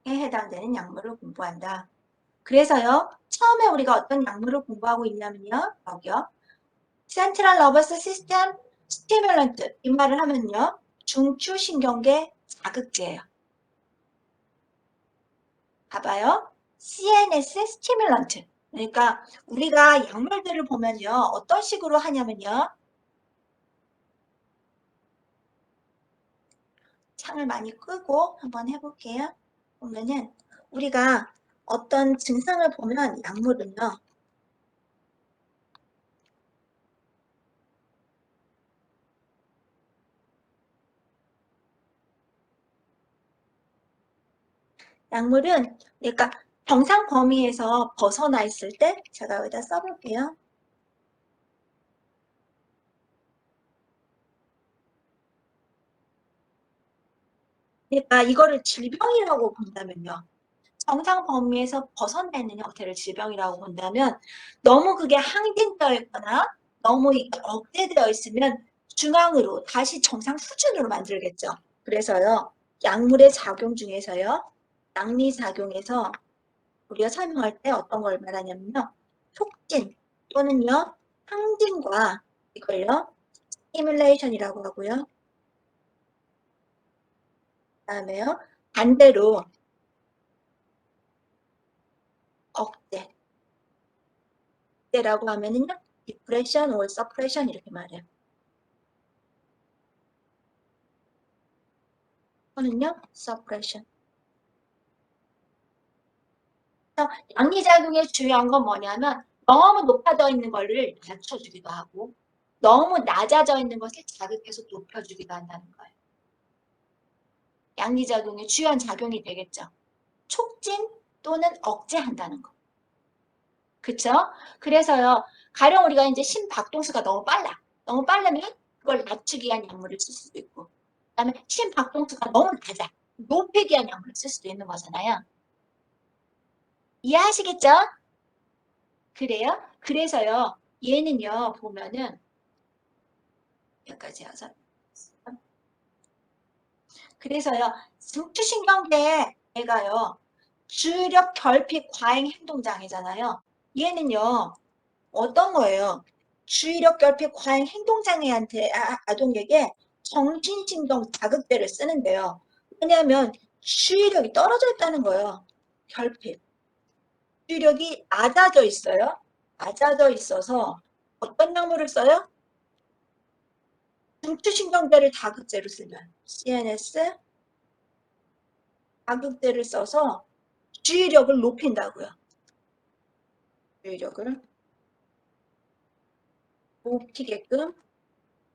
에 해당되는 약물을 공부한다. 그래서요. 처음에 우리가 어떤 약물을 공부하고 있냐면요. 여기요. 센트럴 러버스 시스템 스티뮬런트 이 말을 하면요. 중추신경계 자극제예요. 봐봐요. CNS 스티뮬런트. 그러니까 우리가 약물들을 보면요. 어떤 식으로 하냐면요. 창을 많이 끄고 한번 해볼게요. 보면은 우리가 어떤 증상을 보면 약물은요. 약물은 그러니까 정상 범위에서 벗어나 있을 때 제가 여기다 써볼게요. 그러니까 이거를 질병이라고 본다면요. 정상 범위에서 벗어나 있는 형태를 질병이라고 본다면 너무 그게 항진되어 있거나 너무 억제되어 있으면 중앙으로 다시 정상 수준으로 만들겠죠. 그래서요. 약물의 작용 중에서요. 양리작용에서 우리가 설명할 때 어떤 걸 말하냐면요. 촉진 또는요. 항진과 이걸요. 스티뮬레이션이라고 하고요. 그다음에요. 반대로 억제. 억제라고 하면은요. 디프레션 or 서프레션 이렇게 말해요. 이거는요. 서프레션. 양리작용의 중요한 건 뭐냐면 너무 높아져 있는 거를 낮춰주기도 하고 너무 낮아져 있는 것을 자극해서 높여주기도 한다는 거예요. 양리작용의 주요한 작용이 되겠죠. 촉진 또는 억제한다는 거. 그쵸? 그래서요. 가령 우리가 이제 심박동수가 너무 빨라. 너무 빠르면 그걸 낮추기 위한 약물을 쓸 수도 있고 그다음에 심박동수가 너무 낮아. 높이기 위한 약물을 쓸 수도 있는 거잖아요. 이해하시겠죠? 그래요? 그래서요. 얘는요. 보면은 여기까지 와서 그래서요. 중추신경계 얘가요. 주의력 결핍 과잉 행동장애잖아요. 얘는요. 어떤 거예요? 주의력 결핍 과잉 행동장애한테 아동에게 정신신경 자극제를 쓰는데요. 왜냐하면 주의력이 떨어져 있다는 거예요. 결핍. 주의력이 낮아져 있어요. 낮아져 있어서 어떤 약물을 써요? 중추신경계를 자극제로 쓰면 CNS 자극제를 써서 주의력을 높인다고요. 주의력을 높이게끔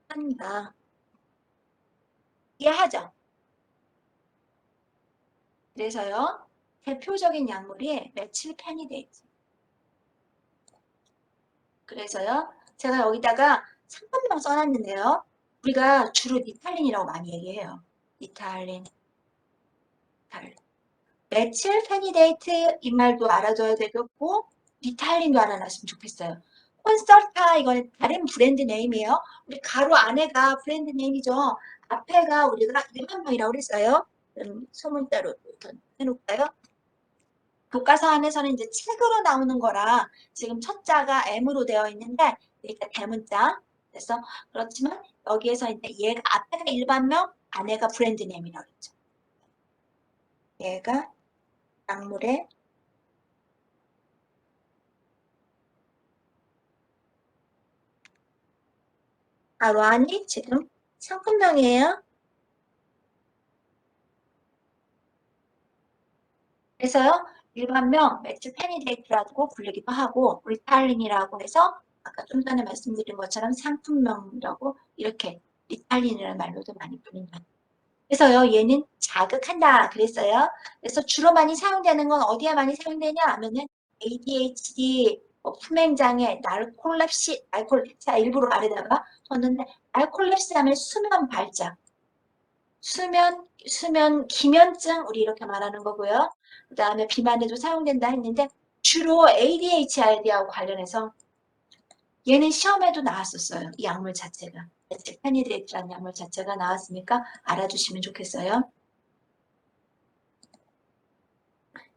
한다. 이해하죠? 그래서요. 대표적인 약물이 메칠페니데이트. 그래서요. 제가 여기다가 상품명 써놨는데요. 우리가 주로 니탈린이라고 많이 얘기해요. 니탈린. 메칠페니데이트 이 말도 알아줘야 되겠고 니탈린도 알아놨으면 좋겠어요. 콘설타 이거는 다른 브랜드 네임이에요. 우리 가로 안에가 브랜드 네임이죠. 앞에가 우리가 일반명이라고 그랬어요. 소문자로 해놓을까요? 교과서 안에서는 이제 책으로 나오는 거라 지금 첫 자가 M으로 되어 있는데 그러니까 대문자. 그래서 그렇지만 여기에서 이제 얘가 앞에가 일반명, 안에가 브랜드 네임이라고 했죠. 얘가 약물의 로안이 지금 상품명이에요. 그래서요, 일반명 메틸페니데이트라고 불리기도 하고, 리탈린이라고 해서 아까 좀 전에 말씀드린 것처럼 상품명이라고 이렇게 리탈린이라는 말로도 많이 부른다. 그래서요, 얘는 자극한다 그랬어요. 그래서 주로 많이 사용되는 건 어디에 많이 사용되냐 하면은 ADHD, 품행장애, 나르콜랩시, 자 일부러 아래다가 줬는데 나르콜랩시 하면 수면 발작, 수면 기면증 우리 이렇게 말하는 거고요. 그 다음에 비만에도 사용된다 했는데 주로 ADHD하고 관련해서 얘는 시험에도 나왔었어요. 이 약물 자체가. 페니데이트라는 약물 자체가 나왔으니까 알아두시면 좋겠어요.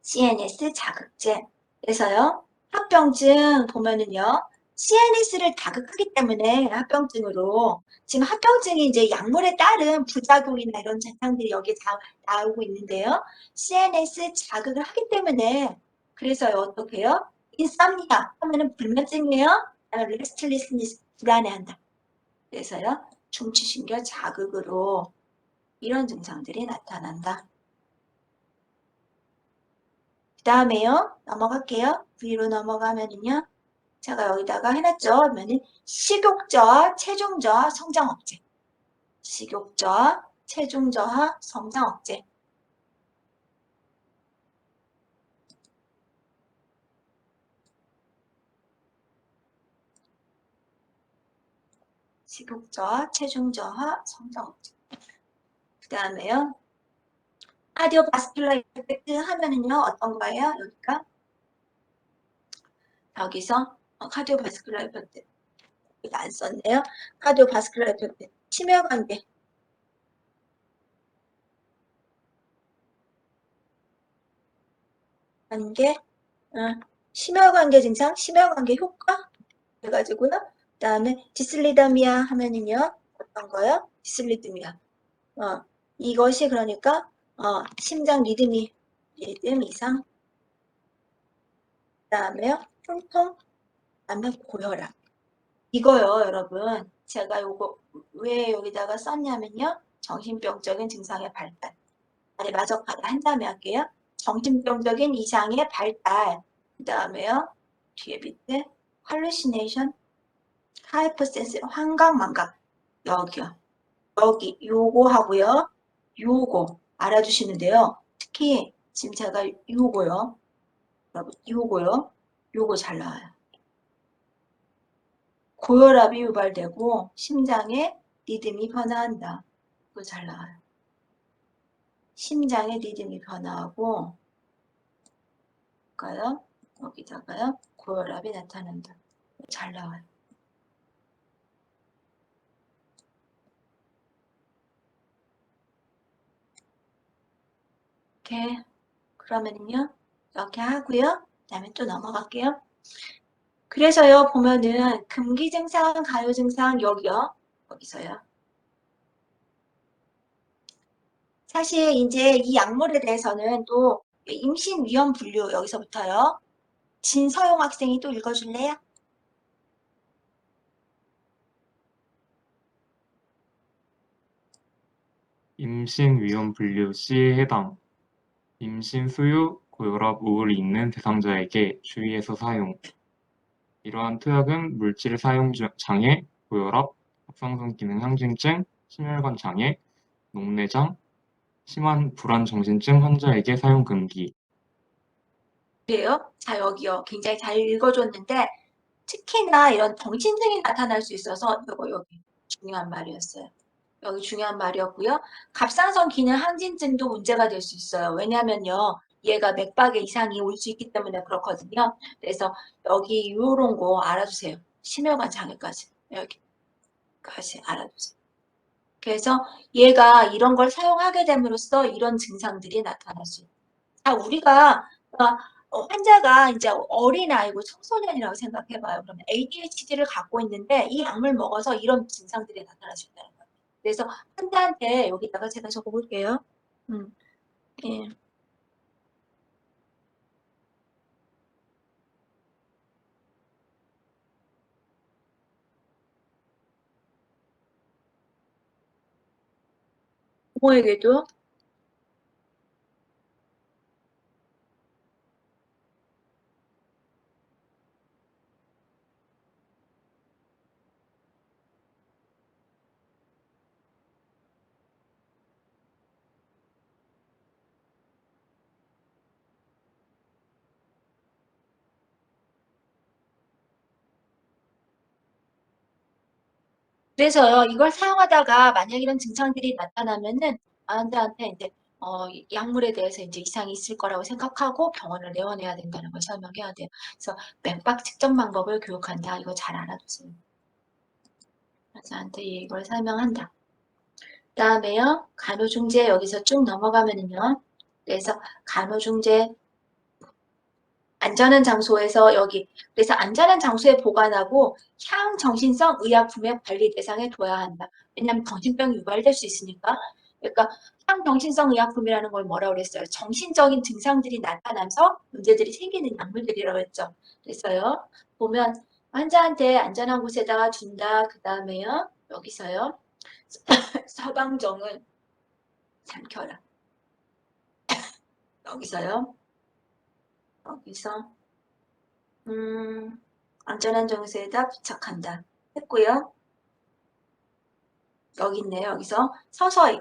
CNS 자극제. 그래서요. 합병증 보면은요. CNS를 자극하기 때문에 합병증으로 지금 합병증이 이제 약물에 따른 부작용이나 이런 증상들이 여기에 다 나오고 있는데요. CNS 자극을 하기 때문에 그래서요. 어떻게 해요? 인썸니아 하면은 불면증이에요. 레스틀리스니스 불안해한다. 그래서요. 중추신경 자극으로 이런 증상들이 나타난다. 그 다음에요. 넘어갈게요. 위로 넘어가면은요. 제가 여기다가 해놨죠. 그러면은 식욕저하, 체중저하, 성장억제. 식욕저하, 체중저하, 성장억제. 식욕저하, 체중저하, 성장억제. 그 다음에요. 카디오바스큘러 이펙트 하면은요. 어떤 거예요? 여기서 카디오바스큘러 이펙트. 이거 안 썼네요. 카디오바스큘러 이펙트. 심혈관계. 심혈관계 증상, 심혈관계 효과 해가지고요. 그 다음에 디슬리더미아 하면은요. 어떤 거요? 디슬리드미아. 이것이 그러니까 심장 리듬 이상. 그 다음에요. 흉통, 그 다음에 고혈압. 이거요, 여러분. 제가 요거 왜 여기다가 썼냐면요. 정신병적인 증상의 발달. 아니, 마저카다 한 다음에 할게요. 정신병적인 이상의 발달. 그 다음에요. 뒤에 밑에 할루시네이션, 하이퍼센스, 환각, 여기요. 여기 요거 하고요. 요거 알아두시는데요. 특히 지금 제가 요거요. 여러분 요거요. 요거 잘 나와요. 고혈압이 유발되고 심장의 리듬이 변화한다. 그거 잘 나와요. 심장의 리듬이 변화하고 여기다가요. 고혈압이 나타난다. 잘 나와요. 이렇게 그러면은요. 이렇게 하고요. 그 다음에 또 넘어갈게요. 그래서요. 보면은 금기 증상, 가요 증상 여기요. 여기서요. 사실 이제 이 약물에 대해서는 또 임신 위험 분류 여기서부터요. 진서용 학생이 또 읽어줄래요? 임신 위험 분류 C에 해당. 임신 수유, 고혈압, 우울이 있는 대상자에게 주의해서 사용. 이러한 투약은 물질 사용 장애, 고혈압, 갑상선 기능 항진증, 심혈관 장애, 녹내장, 심한 불안 정신증 환자에게 사용 금기. 그래요? 자, 여기요. 굉장히 잘 읽어줬는데 특히나 이런 정신증이 나타날 수 있어서 여기 중요한 말이었어요. 여기 중요한 말이었고요. 갑상선 기능 항진증도 문제가 될 수 있어요. 왜냐면요. 얘가 맥박에 이상이 올 수 있기 때문에 그렇거든요. 그래서 여기 요런 거 알아두세요. 심혈관 장애까지 여기까지 알아두세요. 그래서 얘가 이런 걸 사용하게 됨으로써 이런 증상들이 나타날 수 있어요. 자, 우리가 환자가 이제 어린아이고 청소년이라고 생각해봐요. 그러면 ADHD를 갖고 있는데 이 약물 먹어서 이런 증상들이 나타날 수 있다는 거예요. 그래서 환자한테 여기다가 제가 적어볼게요. 예. 부모에게도 그래서요, 이걸 사용하다가 만약 이런 증상들이 나타나면은 환자한테 이제 약물에 대해서 이제 이상이 있을 거라고 생각하고 병원을 내원해야 된다는 걸 설명해야 돼요. 그래서 맥박 측정 방법을 교육한다. 이거 잘 알아두세요. 환자한테 이걸 설명한다. 그다음에요, 간호중재 여기서 쭉 넘어가면은요. 그래서 간호중재 안전한 장소에서 여기 그래서 안전한 장소에 보관하고 향정신성 의약품의 관리 대상에 둬야 한다. 왜냐하면 정신병이 유발될 수 있으니까. 그러니까 향정신성 의약품이라는 걸 뭐라고 그랬어요? 정신적인 증상들이 나타나면서 문제들이 생기는 약물들이라고 했죠. 그래서요. 보면 환자한테 안전한 곳에다가 둔다. 그 다음에요. 여기서요. 서방정은 삼켜라. 여기서요. 여기서 안전한 정세에다 부착한다. 했고요. 여기 있네요. 여기서 서서히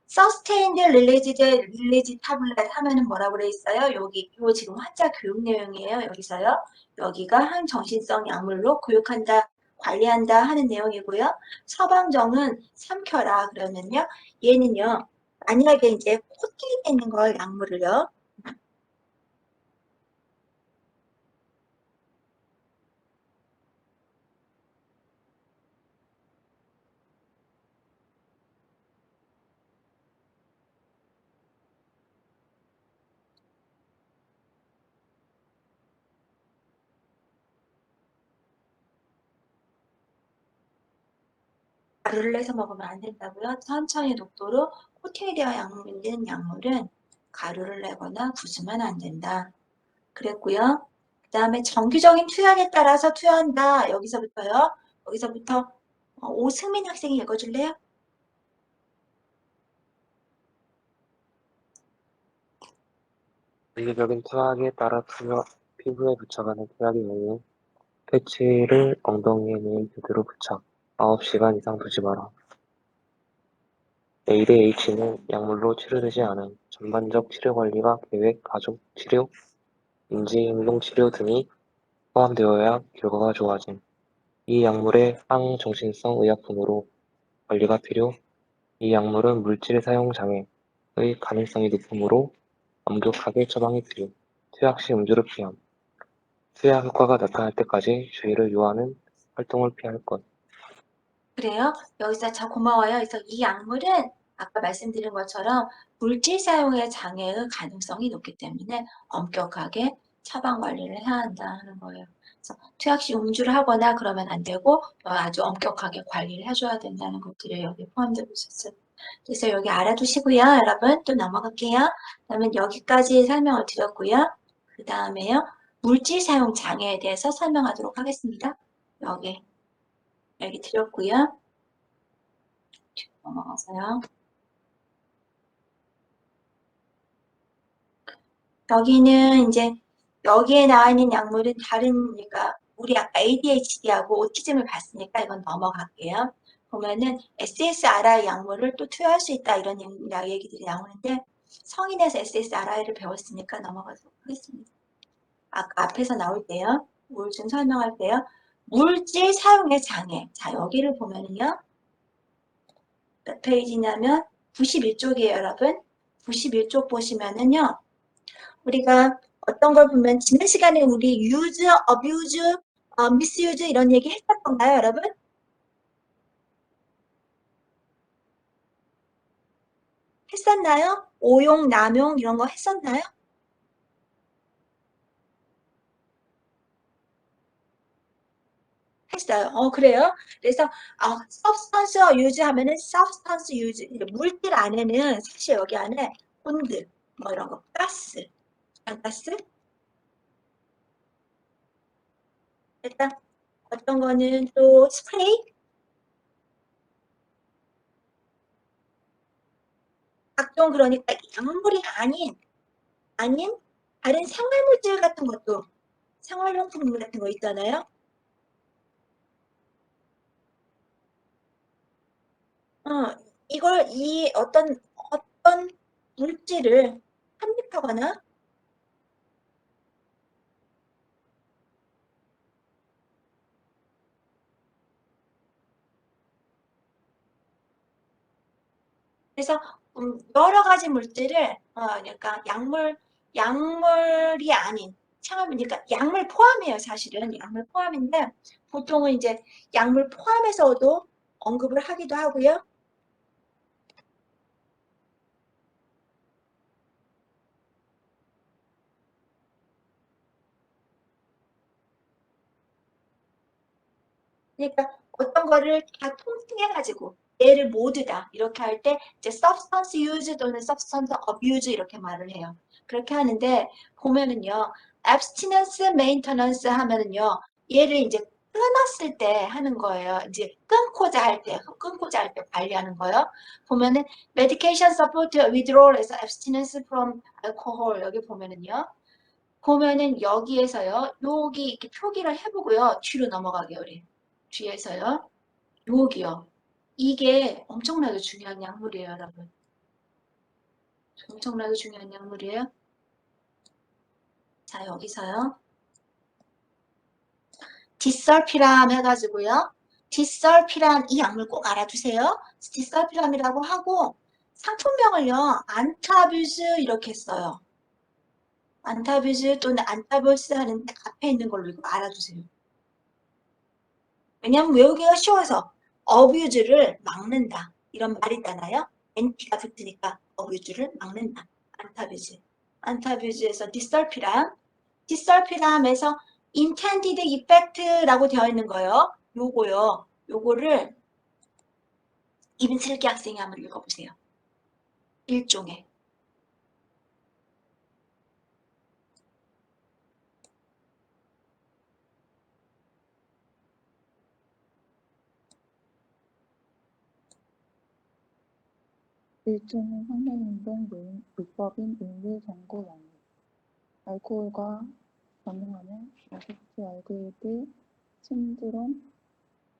Sustained Release Tablet 하면은 뭐라고 그래 있어요? 여기 이거 지금 환자 교육 내용이에요. 여기서요. 여기가 항정신성 약물로 교육한다, 관리한다 하는 내용이고요. 서방정은 삼켜라 그러면요. 얘는요. 만약에 이제 코팅되어 있는 걸 약물을요. 가루를 내서 먹으면 안 된다고요? 천천히 녹도로 코팅이 되어 있는 약물은 가루를 내거나 부수면 안 된다. 그랬고요. 그 다음에 정기적인 투약에 따라서 투여한다. 여기서부터요. 여기서부터 오승민 학생이 읽어줄래요? 정기적인 투약에 따라 피부에 붙여가는 투약 이외에 패치를 엉덩이에 내인 그대로 부착. 9시간 이상 두지 마라. ADH는 약물로 치료되지 않은 전반적 치료관리가 계획, 가족 치료, 인지행동 치료 등이 포함되어야 결과가 좋아짐. 이 약물의 항정신성 의약품으로 관리가 필요. 이 약물은 물질 사용 장애의 가능성이 높으므로 엄격하게 처방이 필요. 투약 시 음주를 피함. 투약 효과가 나타날 때까지 주의를 요하는 활동을 피할 것. 그래요? 여기서 저 고마워요. 그래서 이 약물은 아까 말씀드린 것처럼 물질 사용의 장애의 가능성이 높기 때문에 엄격하게 처방 관리를 해야 한다 하는 거예요. 그래서 투약 시 음주를 하거나 그러면 안 되고 아주 엄격하게 관리를 해줘야 된다는 것들이 여기 포함되고 있었어요. 그래서 여기 알아두시고요. 여러분 또 넘어갈게요. 그러면 여기까지 설명을 드렸고요. 그 다음에요. 물질 사용 장애에 대해서 설명하도록 하겠습니다. 여기 드렸고요. 넘어가서요. 여기는 이제 여기에 나와 있는 약물은 다른 그러니까 우리 아까 ADHD하고 오티즘을 봤으니까 이건 넘어갈게요. 보면은 SSRI 약물을 또 투여할 수 있다 이런 얘기들이 나오는데 성인에서 SSRI를 배웠으니까 넘어가도록 하겠습니다. 아까 앞에서 나올 때요. 우울증 설명할 때요. 물질 사용의 장애. 자 여기를 보면은요. 몇 페이지냐면 91쪽이에요 여러분. 91쪽 보시면은요. 우리가 어떤 걸 보면 지난 시간에 우리 use, abuse, misuse 이런 얘기 했었던가요, 여러분? 했었나요? 오용, 남용 이런 거 했었나요? 했어요. 그래요? 그래서 substance use 하면은 substance use 물질 안에는 사실 여기 안에 본드 뭐 이런 거 가스, 가스 일단 어떤 거는 또 스프레이 보통 그러니까 약물이 아닌 다른 생활물질 같은 것도 생활용품 같은 거 있잖아요. 이걸 어떤 물질을 삽입하거나 그래서 여러 가지 물질을 그러니까 약물이 아닌 그러니까 약물 포함이에요. 사실은 약물 포함인데 보통은 이제 약물 포함해서도 언급을 하기도 하고요. 그러니까 어떤 거를 다 통칭해가지고 얘를 모두 다 이렇게 할 때 이제 substance use 또는 substance abuse 이렇게 말을 해요. 그렇게 하는데 보면은요, abstinence maintenance 하면은요, 얘를 이제 끊었을 때 하는 거예요. 이제 끊고자 할 때 관리하는 거예요. 보면은 medication support withdrawal에서 abstinence from alcohol 여기 보면은 여기에서요, 여기 이렇게 표기를 해보고요, 뒤로 넘어가게요, 우리. 뒤에서요. 여기요. 이게 엄청나게 중요한 약물이에요, 여러분. 엄청나게 중요한 약물이에요. 자, 여기서요. 디설피람 해가지고요. 디설피람 이 약물 꼭 알아두세요. 디설피람이라고 하고 상품명을요. 안타뷰즈 이렇게 써요. 안타뷰즈 또는 안타뷰스 하는데 앞에 있는 걸로 이거 알아두세요. 왜냐하면 외우기가 쉬워서 어뷰즈를 막는다. 이런 말이 있잖아요. NT가 붙으니까 어뷰즈를 막는다. 안타뷰즈. 안타뷰즈에서 디설피람에서 intended effect라고 되어 있는 거예요. 요거요. 요거를 임슬기 학생이 한번 읽어보세요. 일종의. 일종의 성행운동 요법인 인류정고 약물, 알코올과 반응하면 아세트알데히드 신드롬,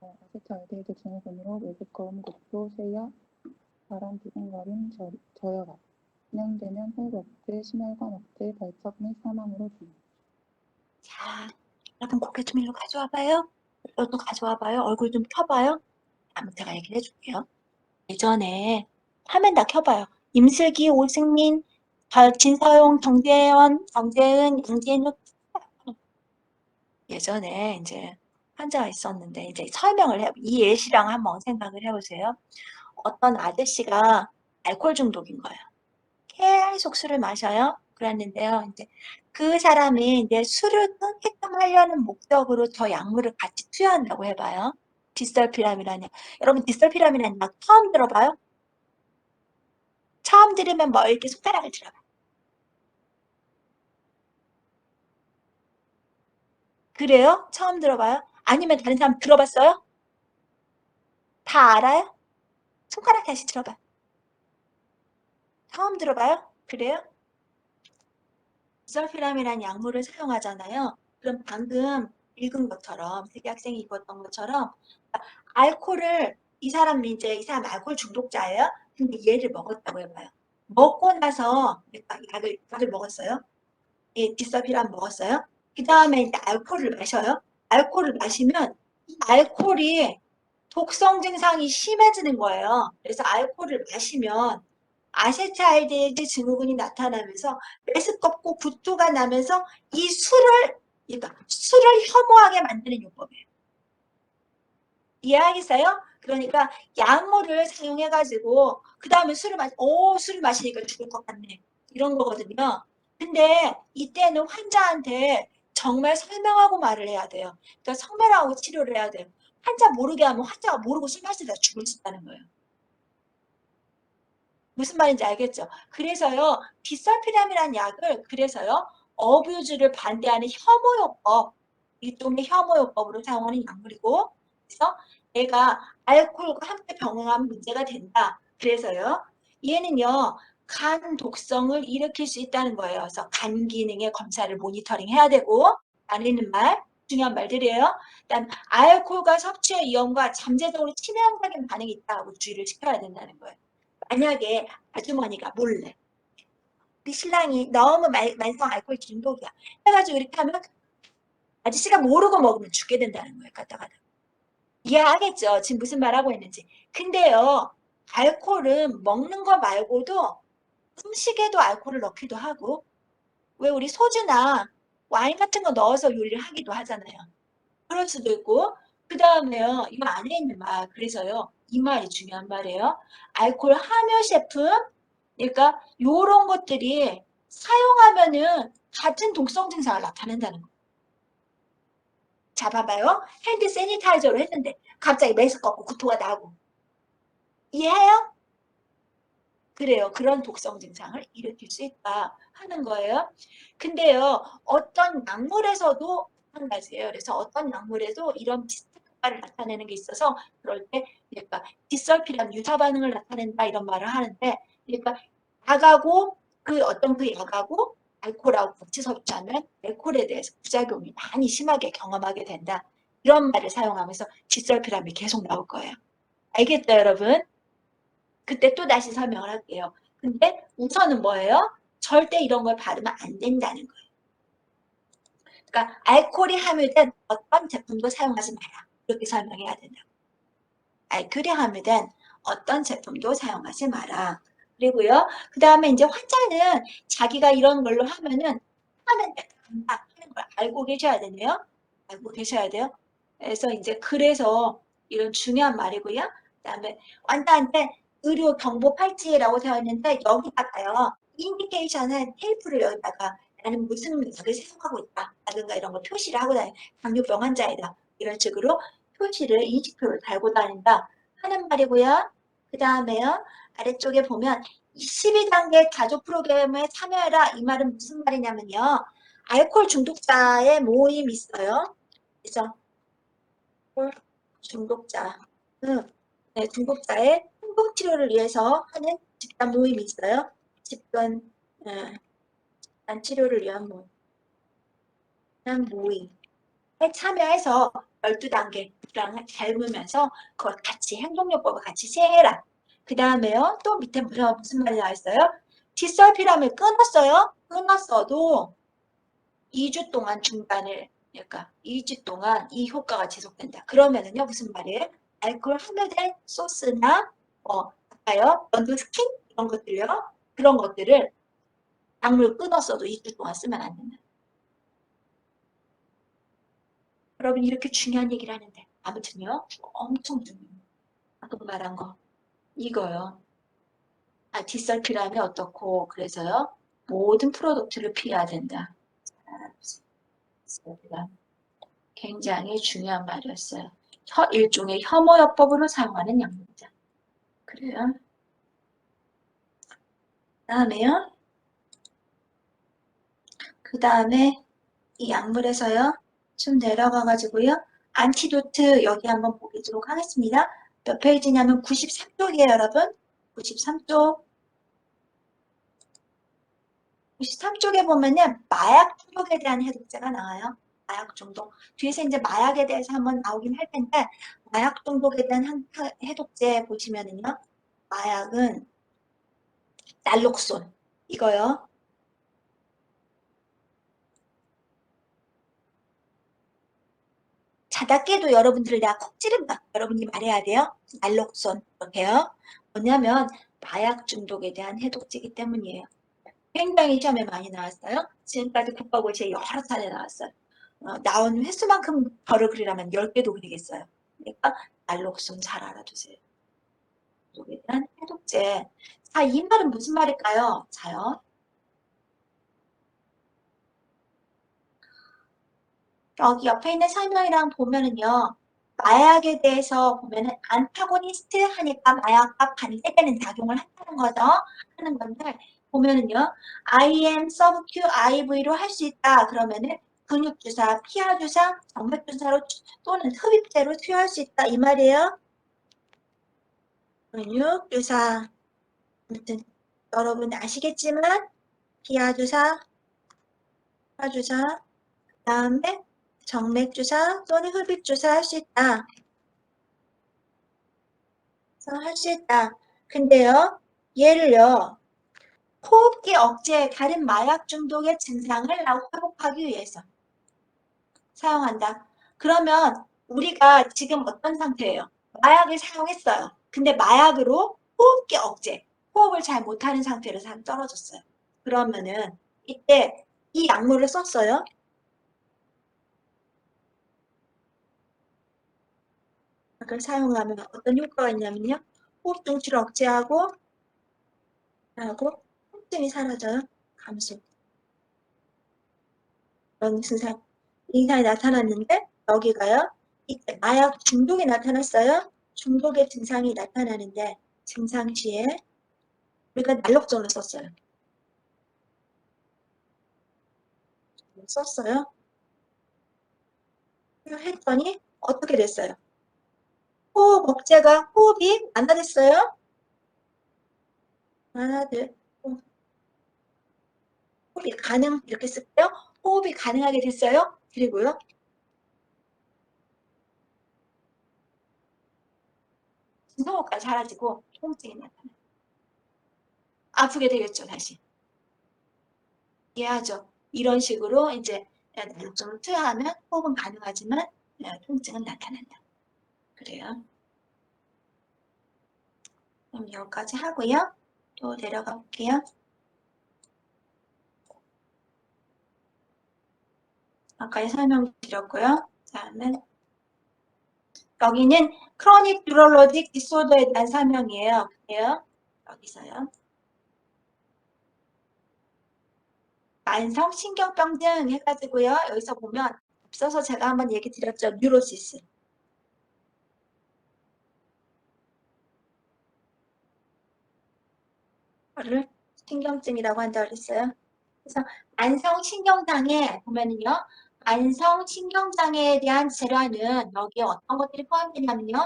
아세트알데히드 증후군으로 외국거음, 구토, 쇠약, 바람, 두근거림, 저혈압, 진행되면 호흡 억제, 심혈관 억제, 발작 및 사망으로 줍니다. 자, 여러분 고개 좀 일로 가져와봐요. 이것도 가져와봐요. 얼굴 좀 켜봐요. 한번 제가 얘기를 해줄게요. 예전에 화면 다 켜봐요. 임슬기, 오승민, 진서용, 정재은, 양진욱 예전에 이제 환자가 있었는데 이제 이 예시랑 한번 생각을 해보세요. 어떤 아저씨가 알코올 중독인 거예요. 계속 술을 마셔요. 그랬는데요. 이제 그 사람이 이제 술을 끊게끔 하려는 목적으로 저 약물을 같이 투여한다고 해봐요. 디설피람이라는 여러분 디설피람이라는 약 처음 들어봐요? 처음 들으면 뭐 이렇게 손가락을 들어봐. 그래요? 처음 들어봐요? 아니면 다른 사람 들어봤어요? 다 알아요? 손가락 다시 들어봐. 처음 들어봐요? 그래요? 디설피람이라는 약물을 사용하잖아요. 그럼 방금 읽은 것처럼 세계 학생이 읽었던 것처럼 알코올을 이 사람 알코올 중독자예요. 근데 얘를 먹었다고 해봐요. 먹고 나서 약을 먹었어요. 이 디설피람 먹었어요. 그 다음에 이제 알코올을 마셔요. 알코올을 마시면 알코올이 독성 증상이 심해지는 거예요. 그래서 알코올을 마시면 아세트알데히드 증후군이 나타나면서 메스껍고 구토가 나면서 이 술을 혐오하게 만드는 요법이에요. 이해하겠어요? 그러니까 약물을 사용해가지고 그 다음에 술을 마시니까 죽을 것 같네. 이런 거거든요. 근데 이때는 환자한테 정말 설명하고 말을 해야 돼요. 그러니까 설명하고 치료를 해야 돼요. 환자 모르게 하면 환자가 모르고 술 마시다 죽을 수 있다는 거예요. 무슨 말인지 알겠죠? 그래서요, 디설피람이라는 약을 그래서요, 어뷰즈를 반대하는 혐오요법, 일종의 혐오요법으로 사용하는 약물이고, 그래서 얘가 알코올과 함께 병행하면 문제가 된다. 그래서요, 얘는요, 간 독성을 일으킬 수 있다는 거예요. 그래서 간 기능의 검사를 모니터링 해야 되고, 안에 있는 말, 중요한 말들이에요. 일단 알코올과 섭취의 위험과 잠재적으로 치명적인 반응이 있다고 주의를 시켜야 된다는 거예요. 만약에 아주머니가 몰래 우리 신랑이 너무 만성 알코올 중독이야 해가지고 이렇게 하면 아저씨가 모르고 먹으면 죽게 된다는 거예요. 갖다가 이해하겠죠? 지금 무슨 말하고 있는지. 근데요, 알코올은 먹는 거 말고도 음식에도 알코올을 넣기도 하고, 왜 우리 소주나 와인 같은 거 넣어서 요리를 하기도 하잖아요. 그럴 수도 있고, 그 다음에요, 이 안에 있는 말, 그래서요, 이 말이 중요한 말이에요. 알코올 함유 제품, 그러니까 요런 것들이 사용하면은 같은 독성 증상을 나타낸다는 거예요. 자, 봐봐요. 핸드 세니타이저로 했는데 갑자기 메스 꺾고 구토가 나고. 이해해요? 그래요. 그런 독성 증상을 일으킬 수 있다 하는 거예요. 근데요, 어떤 약물에서도 한 가지예요. 그래서 어떤 약물에도 이런 비슷한 효과를 나타내는 게 있어서 그럴 때 그러니까 디설피람 유사 반응을 나타낸다 이런 말을 하는데 그러니까 약하고 그 어떤 그 약하고 알코올하고 같이 섭취하면 알코올에 대해서 부작용이 많이 심하게 경험하게 된다. 이런 말을 사용하면서 디설피람이 계속 나올 거예요. 알겠죠, 여러분? 그때 또 다시 설명을 할게요. 근데 우선은 뭐예요? 절대 이런 걸 바르면 안 된다는 거예요. 그러니까 알코올이 함유된 어떤 제품도 사용하지 마라. 이렇게 설명해야 된다고. 알코올이 함유된 어떤 제품도 사용하지 마라. 그리고요. 그 다음에 이제 환자는 자기가 이런 걸로 하면은 하면 된다 하는 걸 알고 계셔야 되네요. 알고 계셔야 돼요. 그래서 이제 그래서 이런 중요한 말이고요. 그 다음에 환자한테 의료 경보 팔찌라고 되어 있는데 여기다가요. 인디케이션은 테이프를 여기다가 나는 무슨 약을 사용하고 있다. 라든가 이런 거 표시를 하고 다닌다. 당뇨병 환자이다. 이런 식으로 표시를 인식표를 달고 다닌다 하는 말이고요. 그 다음에요. 아래쪽에 보면 12단계 가족 프로그램에 참여해라. 이 말은 무슨 말이냐면요. 알코올 중독자의 모임이 있어요. 그래서 알코올 중독자, 네, 중독자의 행복 치료를 위해서 하는 집단 모임이 있어요. 집단 치료를 위한 모임에 참여해서 12단계랑 닮으면서 그걸 같이 행동요법을 같이 시행해라. 그 다음에요. 또 밑에 무슨 말이 나와 있어요? 디설피람을 끊었어요. 끊었어도 2주 동안 중단을 그러니까 2주 동안 이 효과가 지속된다. 그러면은요. 무슨 말이에요? 알코올 함유된 소스나 아까요. 연두 스킨 이런 것들요. 그런 것들을 약물 끊었어도 2주 동안 쓰면 안 된다. 여러분 이렇게 중요한 얘기를 하는데 아무튼요. 엄청 중요해요. 아까 말한 거 이거요. 디설피람이 어떻고 그래서요. 모든 프로덕트를 피해야 된다. 디설피람. 굉장히 중요한 말이었어요. 일종의 혐오요법으로 사용하는 약물이다. 그래요. 다음에요. 그 다음에 이 약물에서요. 좀 내려가가지고요. 안티도트 여기 한번 보도록 하겠습니다. 몇 페이지냐면 93쪽이에요, 여러분. 93쪽. 93쪽에 보면은 마약 중독에 대한 해독제가 나와요. 마약 중독. 뒤에서 이제 마약에 대해서 한번 나오긴 할 텐데 마약 중독에 대한 해독제 보시면은요. 마약은 날록손 이거요. 자다 깨도 여러분들을 내가 콕 찌른다. 여러분이 말해야 돼요. 날록손 이렇게요. 뭐냐면 마약 중독에 대한 해독제이기 때문이에요. 굉장히 시험에 많이 나왔어요. 지금까지 국가고시에 여러 차례 나왔어요. 나온 횟수만큼 별을 그리라면 10개도 그리겠어요. 그러니까 날록손 잘 알아두세요. 중독에 대한 해독제. 자, 이 말은 무슨 말일까요? 자요. 여기 옆에 있는 설명이랑 보면은요. 마약에 대해서 보면은 안타고니스트 하니까 마약과 반대되는 작용을 한다는 거죠. 하는 건데 보면은요. IM, 서브큐, IV로 할 수 있다. 그러면은 근육주사, 피하주사, 정맥주사로 또는 흡입제로 투여할 수 있다. 이 말이에요. 근육주사. 아무튼 여러분 아시겠지만 비하주사, 하주사, 그 다음에 정맥주사 또는 흡입주사 할 수 있다. 할 수 있다. 근데요, 얘를요, 호흡기 억제, 다른 마약 중독의 증상을 회복하기 위해서 사용한다. 그러면 우리가 지금 어떤 상태예요? 마약을 사용했어요. 근데 마약으로 호흡기 억제, 호흡을 잘 못하는 상태로 떨어졌어요. 그러면은 이때 이 약물을 썼어요. 그걸 사용하면 어떤 효과가 있냐면요. 호흡 중추를 억제하고 통증이 사라져요. 감소. 이런 증상이 나타났는데 여기가요. 이때 마약 중독이 나타났어요. 중독의 증상이 나타나는데 증상 시에 우리가 난록정을 썼어요. 했더니 어떻게 됐어요? 호흡 억제가 호흡이 완화됐어요. 호흡이 가능 이렇게 쓸게요. 호흡이 가능하게 됐어요. 그리고요. 진통효과가 사라지고 통증이 나타나요. 아프게 되겠죠, 다시. 이해하죠? 이런 식으로 이제 난록정을 투여하면 호흡은 가능하지만 통증은 나타난다. 그래요. 그럼 여기까지 하고요. 또 내려가 볼게요. 아까 설명드렸고요. 다음은 여기는 크로닉 뉴럴로직 디소더에 대한 설명이에요. 그래요? 여기서요. 만성 신경병증 해가지고요. 여기서 보면 앞서서 제가 한번 얘기 드렸죠. 뉴로시스. 를 신경증이라고 한다고 그랬어요. 그래서 만성 신경장애 보면은요. 만성 신경장애에 대한 질환은 여기에 어떤 것들이 포함되냐면요.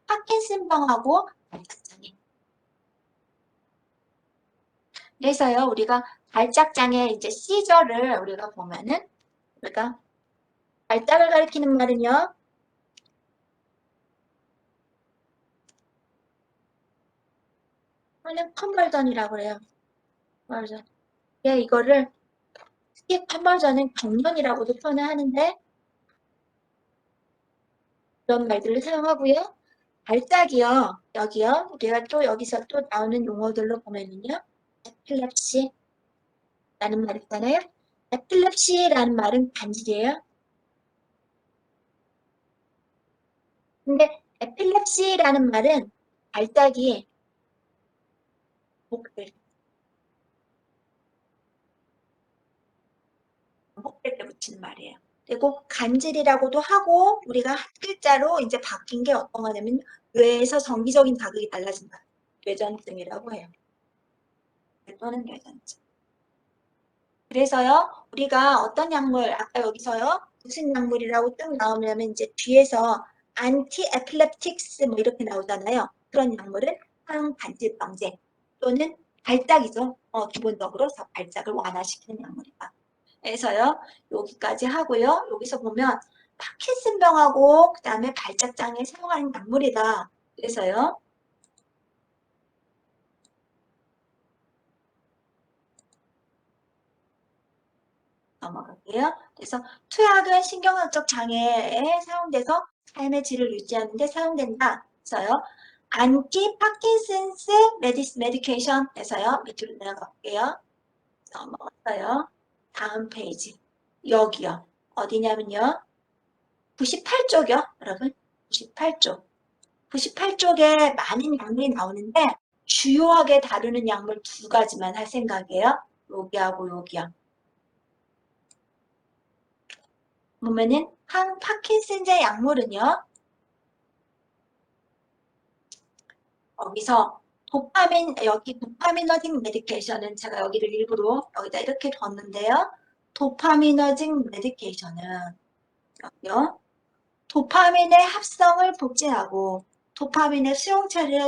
파킨슨병하고 발작장애. 그래서요. 우리가 발작장애 이제 시저를 우리가 보면은 우리가 발작을 가리키는 말은요. 컨벌전이라고 그래요. 컨벌전. 예, 이거를 컨벌전은 경련이라고도 표현을 하는데 그런 말들을 사용하고요. 발작이요. 여기요. 우리가 또 여기서 또 나오는 용어들로 보면은요. 에필랩시라는 말 있잖아요. 에필랩시라는 말은 간질이에요. 근데 에필랩시라는 말은 발작이 반복될 때 붙이는 말이에요. 그리고 간질이라고도 하고 우리가 한 글자로 이제 바뀐 게 어떤 거냐면 뇌에서 정기적인 자극이 달라진다. 뇌전증이라고 해요. 또는 뇌전증. 그래서요. 우리가 어떤 약물 아까 여기서요. 무슨 약물이라고 쭉 나오냐면 이제 뒤에서 안티 에필lep틱스 뭐 이렇게 나오잖아요. 그런 약물은 항간질병제 또는 발작이죠. 기본적으로 발작을 완화시키는 약물이다. 그래서요. 여기까지 하고요. 여기서 보면 파킨슨병하고 그 다음에 발작장애에 사용하는 약물이다. 그래서요. 넘어갈게요. 그래서 투약은 신경학적 장애에 사용돼서 삶의 질을 유지하는 데 사용된다. 그래서요. 안티 파킨슨스 메디케이션 에서요. 밑으로 내려가 볼게요. 넘어갔어요. 다음 페이지. 여기요. 어디냐면요. 98쪽이요. 여러분. 98쪽. 98쪽에 많은 약물이 나오는데 주요하게 다루는 약물 두 가지만 할 생각이에요. 여기하고 여기요. 보면은 파킨슨제 약물은요. 여기서 여기 도파미너직 메디케이션은 제가 여기를 일부러 여기다 이렇게 뒀는데요. 도파미너직 메디케이션은 여기요. 도파민의 합성을 복제하고 도파민의 수용체를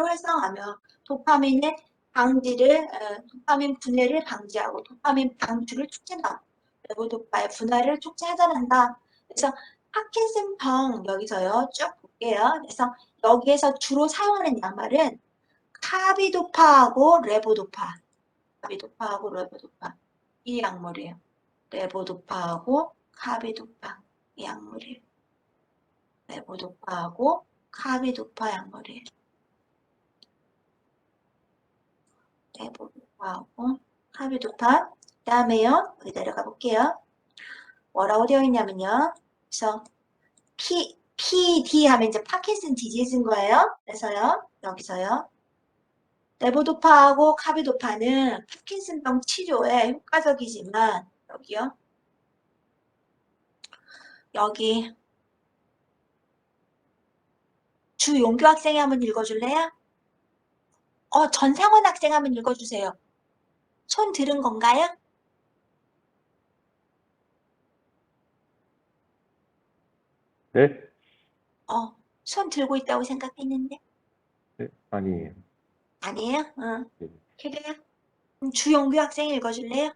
활성화하며 도파민의 방지를 도파민 분해를 방지하고 도파민 방출을 촉진한다. 레보도파의 분할을 촉진하단다. 그래서 파킨슨병 여기서요 쭉 볼게요. 그래서 여기에서 주로 사용하는 약말은 카비도파하고 레보도파, 카비도파하고 레보도파 이 약물이에요. 레보도파하고 카비도파 이 약물이에요. 레보도파하고 카비도파 약물이에요. 레보도파하고 카비도파. 그 다음에요. 여기 내려가 볼게요. 뭐라고 되어 있냐면요. 그래서 PD 하면 이제 파킨슨 디지즈인 거예요. 그래서요. 여기서요. 레보도파하고 카비도파는 파킨슨병 치료에 효과적이지만 여기요. 여기 주용교 학생이 한번 읽어줄래요? 전상원 학생 한번 읽어주세요. 손 들은 건가요? 네? 손 들고 있다고 생각했는데. 네? 아니에요. 아니에요? 네. 그래요? 그럼 주용규 학생 읽어줄래요?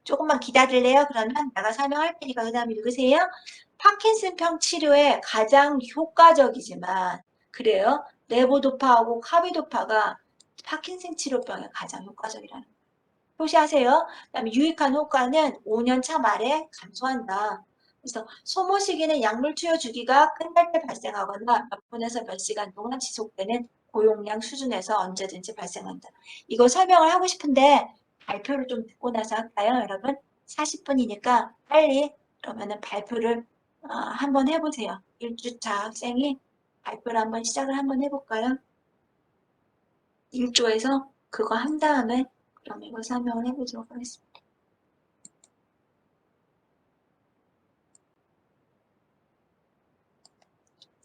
조금만 기다릴래요? 그러면 내가 설명할 테니까 그 다음에 읽으세요. 파킨슨병 치료에 가장 효과적이지만 그래요. 레보도파하고 카비도파가 파킨슨 치료병에 가장 효과적이라는 거예요. 표시하세요. 그다음에 유익한 효과는 5년차 말에 감소한다. 그래서 소모 시기는 약물 투여 주기가 끝날 때 발생하거나 몇 분에서 몇 시간 동안 지속되는 고용량 수준에서 언제든지 발생한다. 이거 설명을 하고 싶은데 발표를 좀 듣고 나서 할까요, 여러분? 40분이니까 빨리 그러면은 발표를 한번 해보세요. 1주차 학생이 발표를 한번 시작을 한번 해볼까요? 1조에서 그거 한 다음에 그럼 이거 설명을 해보도록 하겠습니다.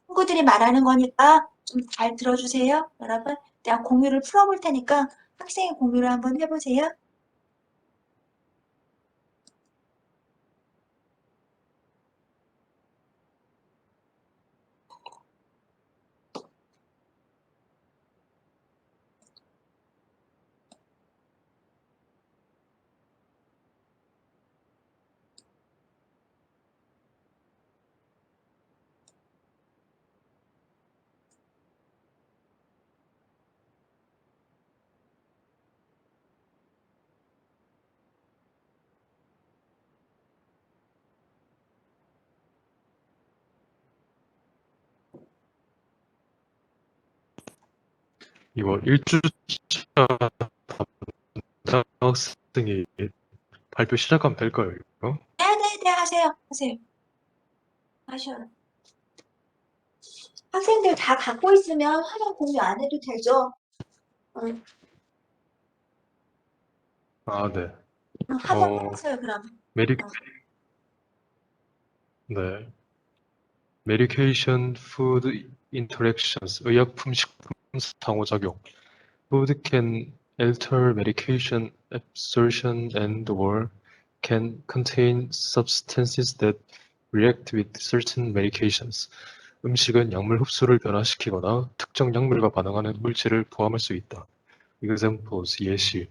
친구들이 말하는 거니까 좀 잘 들어주세요, 여러분. 내가 공유를 풀어볼 테니까 학생이 공유를 한번 해보세요. 이거 1주차 학생이 발표 시작하면 될까요, 이거? 네네네, 하세요. 하셔요. 학생들 다 갖고 있으면 화면 공유 안 해도 되죠? 응. 아, 네. 한번 해보세요, 그럼. 네. Medication Food Interactions, 의약품 식품 상호작용. Food can alter medication absorption and/or can contain substances that react with certain medications. 음식은 약물 흡수를 변화시키거나 특정 약물과 반응하는 물질을 포함할 수 있다. Examples, 예시.